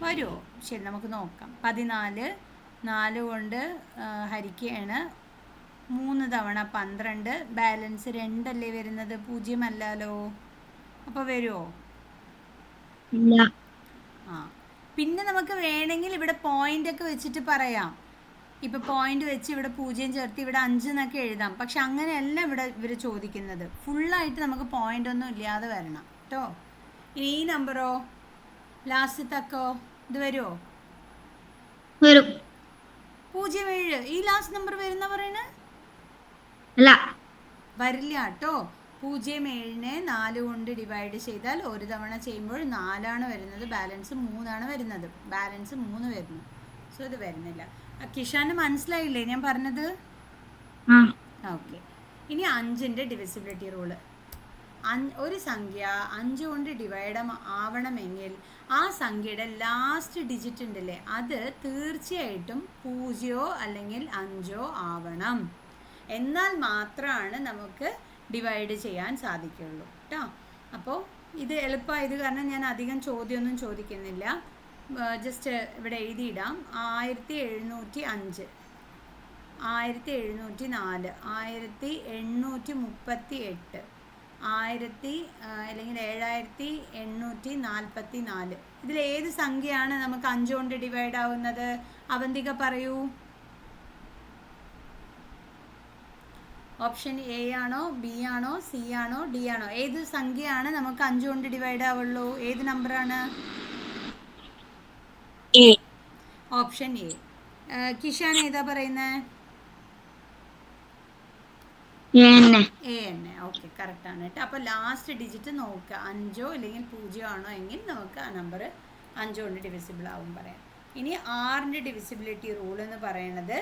വരുമോ? ശരി, നമുക്ക് നോക്കാം. 14 4 കൊണ്ട് ഹരിക്കുകയാണ്. 3 തവണ 12. ബാലൻസ് 2 അല്ലേ വരുന്നത്? 0 അല്ലല്ലോ. അപ്പോൾ വരുമോ? ആ, പിന്നെ നമുക്ക് വേണമെങ്കിൽ ഇവിടെ പോയിന്റ് ഒക്കെ വെച്ചിട്ട് പറയാം. ഇപ്പം പോയിന്റ് വെച്ച് ഇവിടെ 0 ചേർത്ത് ഇവിടെ 5 എന്നൊക്കെ എഴുതാം. പക്ഷെ അങ്ങനെയല്ല ഇവിടെ ഇവർ ചോദിക്കുന്നത്. ഫുള്ളായിട്ട് നമുക്ക് പോയിന്റ് ഒന്നും ഇല്ലാതെ വരണം കേട്ടോ. ഇനി ഈ നമ്പറോ? ലാസ്റ്റത്തക്കോ? ഇത് വരുമോ? 07. ഈ ലാസ്റ്റ് നമ്പർ വരുന്ന പറയണ? വരില്ല കേട്ടോ. 07നെ 4 കൊണ്ട് ഡിവൈഡ് ചെയ്താൽ ഒരു തവണ ചെയ്യുമ്പോൾ 4 വരുന്നത്, ബാലൻസ് 3 വരുന്നത്. ബാലൻസ് 3 വരുന്നു. സോ ഇത് വരുന്നില്ല. കിഷാന് മനസ്സിലായില്ലേ ഞാൻ പറഞ്ഞത്? ആ ഓക്കെ. ഇനി 5ൻ്റെ ഡിവിസിബിലിറ്റി റൂള്. ഒരു സംഖ്യ 5 കൊണ്ട് ഡിവൈഡ് ആവണമെങ്കിൽ ആ സംഖ്യയുടെ ലാസ്റ്റ് ഡിജിറ്റ് ഉണ്ടല്ലേ, അത് തീർച്ചയായിട്ടും 0 അല്ലെങ്കിൽ 5 ആവണം. എന്നാൽ മാത്രമാണ് നമുക്ക് ഡിവൈഡ് ചെയ്യാൻ സാധിക്കുള്ളൂ കേട്ടോ. അപ്പോൾ ഇത് എളുപ്പമായത് കാരണം ഞാൻ അധികം ചോദ്യമൊന്നും ചോദിക്കുന്നില്ല. ജസ്റ്റ് ഇവിടെ എഴുതിയിടാം. 1705, 1704, 1838, അല്ലെങ്കിൽ 7844. ഇതിലേത് സംഖ്യയാണ് നമുക്ക് 5 കൊണ്ട് ഡിവൈഡ് ആവുന്നത്? അവന്തിക പറയൂ. ഓപ്ഷൻ എ ആണോ, ബി ആണോ, സി ആണോ, ഡി ആണോ? ഏത് സംഖ്യയാണ് നമുക്ക് 5 കൊണ്ട് ഡിവൈഡ് ആവുള്ളൂ? ഏത് നമ്പറാണ്? എ. Option A. കിഷാൻ ഏതാ പറയുന്നത്? എ തന്നെ. ഓക്കെ, കറക്റ്റ് ആണ് കേട്ടോ. അപ്പോൾ ലാസ്റ്റ് ഡിജിറ്റ് നോക്കുക, 5 അല്ലെങ്കിൽ 0 ആണോ എങ്കിൽ നമുക്ക് ആ നമ്പർ 5 കൊണ്ട് ഡിവിസിബിൾ ആവും പറയാം. ഇനി 6ൻ്റെ ഡിവിസിബിലിറ്റി റൂൾ എന്ന് പറയുന്നത്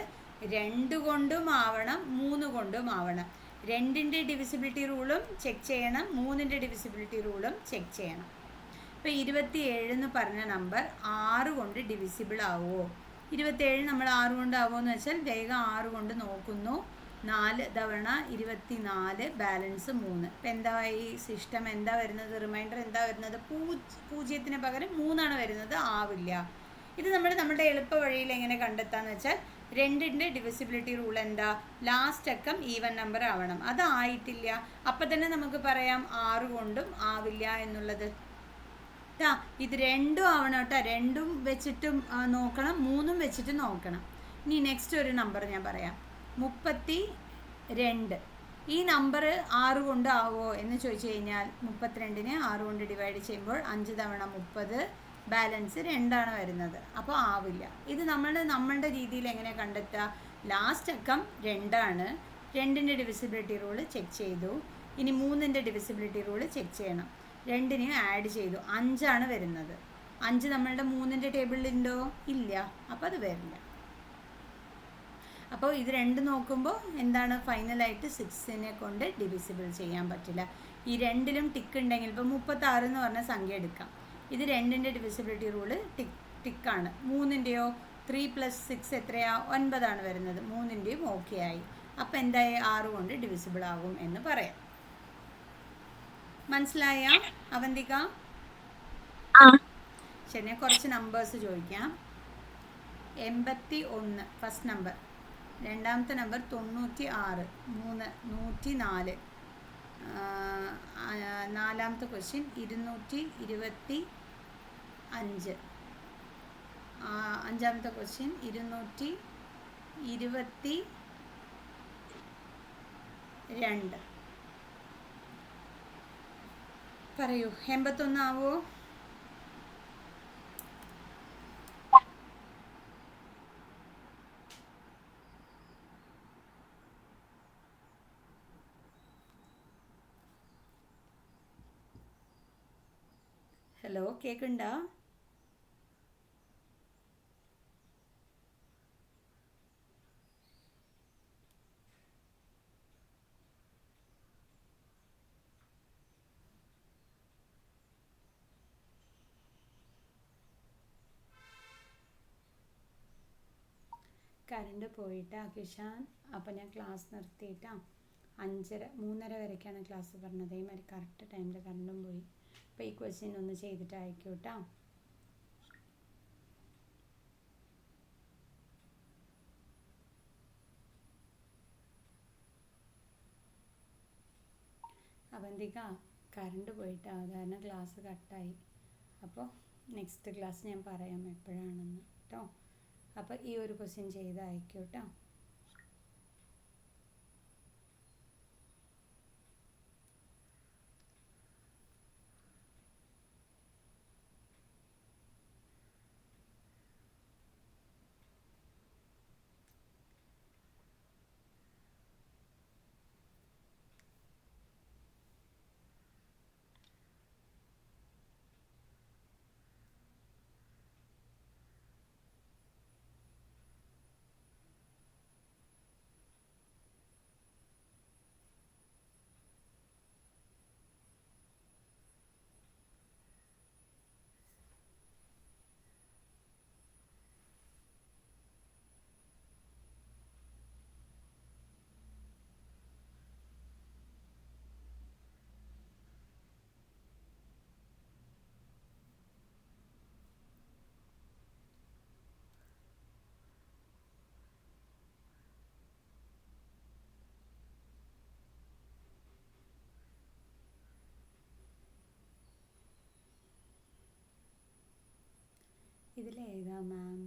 2 കൊണ്ടും ആവണം, 3 കൊണ്ടും ആവണം. 2ൻ്റെ ഡിവിസിബിലിറ്റി റൂളും ചെക്ക് ചെയ്യണം, 3ൻ്റെ ഡിവിസിബിലിറ്റി റൂളും ചെക്ക് ചെയ്യണം. ഇപ്പോൾ 27 എന്ന് പറഞ്ഞ നമ്പർ 6 കൊണ്ട് ഡിവിസിബിൾ ആവുമോ? 27 നമ്മൾ 6 കൊണ്ട് ആവുമോ എന്ന് വെച്ചാൽ വേഗം 6 കൊണ്ട് നോക്കുന്നു. 4 തവണ 24, ബാലൻസ് 3. ഇപ്പം എന്താ ഈ സിസ്റ്റം എന്താ വരുന്നത്? റിമൈൻഡർ എന്താ വരുന്നത്? 0ന് പകരം 3 വരുന്നത്. ആവില്ല. ഇത് നമ്മുടെ എളുപ്പ വഴിയിൽ എങ്ങനെ കണ്ടെത്താന്ന് വെച്ചാൽ 2ൻ്റെ ഡിവിസിബിലിറ്റി റൂൾ എന്താ? ലാസ്റ്റ് അക്കം ഈവൻ നമ്പർ ആവണം. അതായിട്ടില്ല, അപ്പം തന്നെ നമുക്ക് പറയാം 6 കൊണ്ടും ആവില്ല എന്നുള്ളത്. ഇത് 2ഉം ആവണം കേട്ടോ. 2ഉം വെച്ചിട്ടും നോക്കണം, 3ഉം വെച്ചിട്ട് നോക്കണം. ഇനി നെക്സ്റ്റ് ഒരു നമ്പർ ഞാൻ പറയാം, 32. ഈ നമ്പർ 6 കൊണ്ട് ആവുമോ എന്ന് ചോദിച്ചു കഴിഞ്ഞാൽ 32നെ 6 കൊണ്ട് ഡിവൈഡ് ചെയ്യുമ്പോൾ 5 തവണ 30, ബാലൻസ് 2 വരുന്നത്. അപ്പോൾ ആവില്ല. ഇത് നമ്മളുടെ രീതിയിൽ എങ്ങനെ കണ്ടെത്തുക? ലാസ്റ്റ് അക്കം 2. 2ൻ്റെ ഡിവിസിബിലിറ്റി റൂള് ചെക്ക് ചെയ്തു. ഇനി 3ൻ്റെ ഡിവിസിബിലിറ്റി റൂള് ചെക്ക് ചെയ്യണം. 2നെയും ആഡ് ചെയ്തു, 5 വരുന്നത്. 5 നമ്മളുടെ 3ൻ്റെ ടേബിളിലുണ്ടോ? ഇല്ല. അപ്പോൾ അത് വരില്ല. അപ്പോൾ ഇത് 2 നോക്കുമ്പോൾ എന്താണ്? ഫൈനലായിട്ട് 6നെ കൊണ്ട് ഡിവിസിബിൾ ചെയ്യാൻ പറ്റില്ല. ഈ 2ലും ടിക്ക് ഉണ്ടെങ്കിൽ ഇപ്പോൾ 36 എന്ന് പറഞ്ഞ സംഖ്യ എടുക്കാം. ഇത് 2ൻ്റെ ഡിവിസിബിലിറ്റി റൂള് ടിക്കാണ്. 3ൻ്റെയോ 3 + 6 എത്രയാ? 9 വരുന്നത്. 3ൻ്റെയും ഓക്കെ ആയി. അപ്പോൾ എന്തായി? 6 കൊണ്ട് ഡിവിസിബിൾ ആകും എന്ന് പറയാം. മനസ്സിലായ അവന്തിക? ശരി, ഞാൻ കുറച്ച് നമ്പേഴ്സ് ചോദിക്കാം. 81 ഫസ്റ്റ് നമ്പർ. രണ്ടാമത്തെ നമ്പർ 96. 3 104. നാലാമത്തെ ക്വസ്റ്റ്യൻ 225. അഞ്ചാമത്തെ ക്വസ്റ്റ്യൻ 222. പറയൂ, 81 ആവോ? ഹലോ, കേൾക്കുന്നുണ്ടോ? കറണ്ട് പോയിട്ടാ കിഷാൻ. അപ്പം ഞാൻ ക്ലാസ് നിർത്തിയിട്ടാ. 3:30 വരെയൊക്കെയാണ് ക്ലാസ് പറഞ്ഞത്. അതേമാതിരി കറക്റ്റ് ടൈമിൽ കറണ്ടും പോയി. അപ്പോൾ ഈ ക്വസ്റ്റ്യൻ ഒന്ന് ചെയ്തിട്ട് അയക്കൂ കേട്ടോ. അവന്തിക, കറണ്ട് പോയിട്ടാ, അത് കാരണം ക്ലാസ് കട്ടായി. അപ്പോൾ നെക്സ്റ്റ് ക്ലാസ് ഞാൻ പറയാം എപ്പോഴാണെന്ന് കേട്ടോ. അപ്പോൾ ഈ ഒരു ക്വസ്റ്റ്യൻ ചെയ്ത് അയക്കൂ കേട്ടോ. മേഘ മാം.